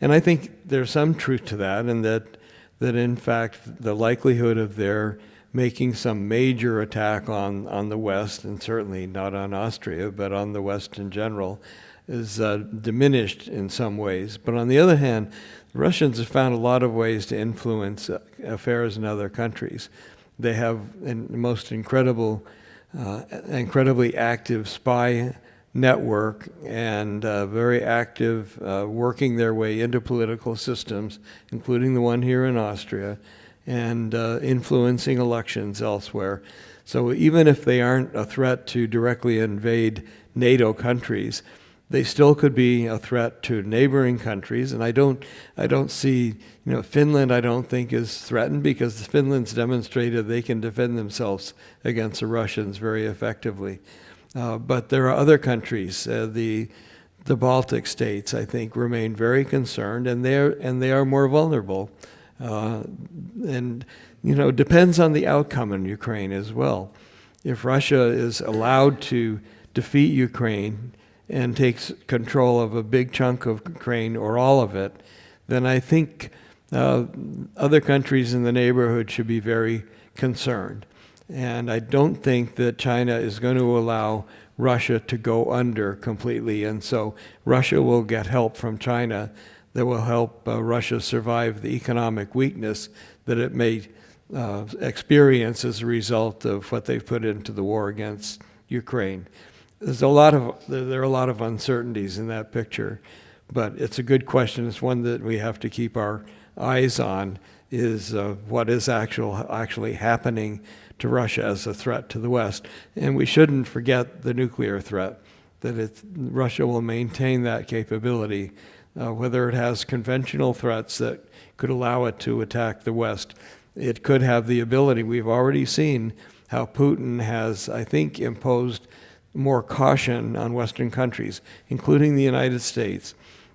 And I think there's some truth to that, and that in fact the likelihood of their making some major attack on the West, and certainly not on Austria, but on the West in general, is diminished in some ways. But on the other hand, the Russians have found a lot of ways to influence affairs in other countries. They have the most incredibly active spy network, and very active working their way into political systems, including the one here in Austria, and influencing elections elsewhere. So even if they aren't a threat to directly invade NATO countries, they still could be a threat to neighboring countries. And I don't see, Finland I don't think is threatened, because Finland's demonstrated they can defend themselves against the Russians very effectively. But there are other countries, the Baltic states, I think, remain very concerned, and they are more vulnerable. And depends on the outcome in Ukraine as well. If Russia is allowed to defeat Ukraine and takes control of a big chunk of Ukraine or all of it, then I think other countries in the neighborhood should be very concerned. And I don't think that China is going to allow Russia to go under completely, and so Russia will get help from China that will help Russia survive the economic weakness that it may experience as a result of what they've put into the war against Ukraine. There are a lot of uncertainties in that picture, but it's a good question. It's one that we have to keep our eyes on, is what is actually happening to Russia as a threat to the West. And we shouldn't forget the nuclear threat, that Russia will maintain that capability, whether it has conventional threats that could allow it to attack the West. It could have the ability. We've already seen how Putin has, I think, imposed more caution on Western countries, including the United States,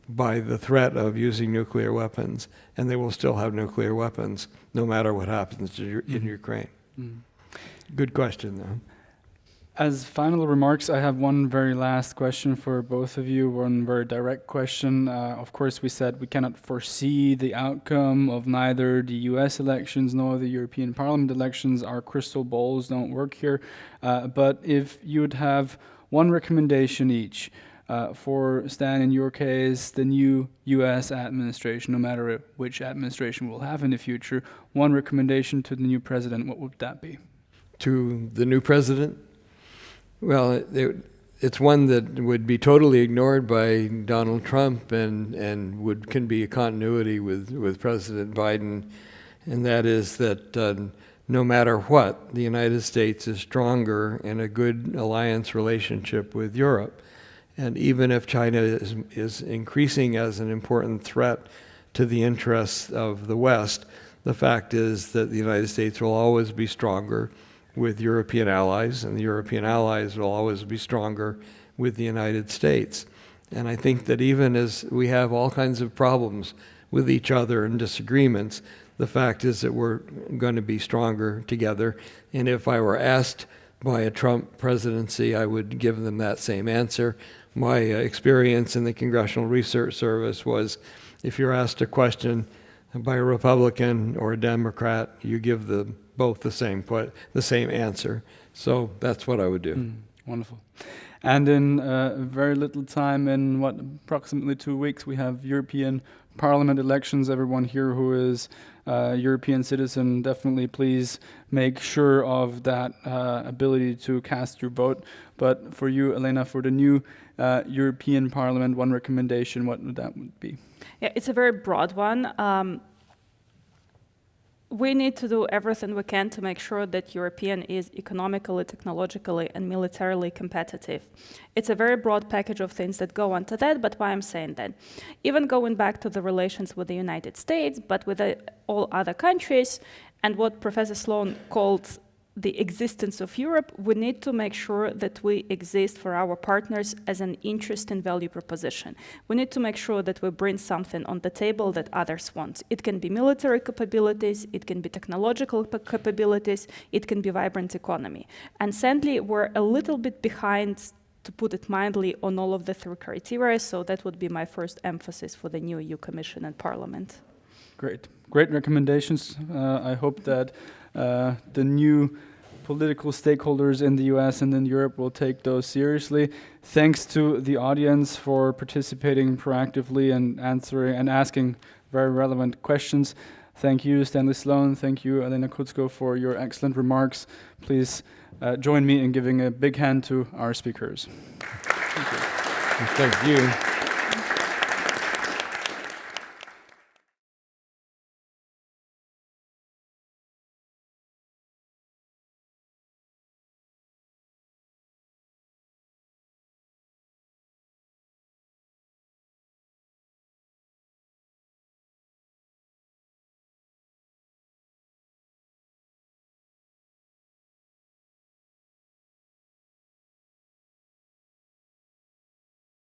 by the threat of using nuclear weapons, and they will still have nuclear weapons no matter what happens in Ukraine. Good question, though. As final remarks, I have one very last question for both of you, one very direct question. Of course, we said we cannot foresee the outcome of neither the US elections nor the European Parliament elections. Our crystal balls don't work here. But if you would have one recommendation each, for Stan, in your case, the new US administration, no matter which administration we'll have in the future, one recommendation to the new president, what would that be? To the new president? Well, it's one that would be totally ignored by Donald Trump and can be a continuity with President Biden, and that is that no matter what, the United States is stronger in a good alliance relationship with Europe. And even if China is increasing as an important threat to the interests of the West, the fact is that the United States will always be stronger with European allies, and the European allies will always be stronger with the United States. And I think that even as we have all kinds of problems with each other and disagreements, the fact is that we're going to be stronger together. And if I were asked by a Trump presidency, I would give them that same answer. My experience in the Congressional Research Service was, if you're asked a question by a Republican or a Democrat, you give both the same answer. So that's what I would do. Wonderful. And in very little time, in approximately 2 weeks, we have European Parliament elections. Everyone here who is a European citizen, definitely please make sure of that ability to cast your vote. But for you, Alena, for the new European Parliament, one recommendation, what would that be? Yeah, it's a very broad one. We need to do everything we can to make sure that European is economically, technologically, and militarily competitive. It's a very broad package of things that go onto that, but why I'm saying that? Even going back to the relations with the United States, but with all other countries, and what Professor Sloan called the existence of Europe, we need to make sure that we exist for our partners as an interest and value proposition. We need to make sure that we bring something on the table that others want. It can be military capabilities, it can be technological capabilities, it can be vibrant economy. And sadly, we're a little bit behind, to put it mildly, on all of the three criteria, so that would be my first emphasis for the new EU Commission and Parliament. Great. Great recommendations. I hope that the new political stakeholders in the US and in Europe will take those seriously. Thanks to the audience for participating proactively and answering and asking very relevant questions. Thank you, Stanley Sloan. Thank you, Alena Kudzko, for your excellent remarks. Please join me in giving a big hand to our speakers. Thank you. Thank you.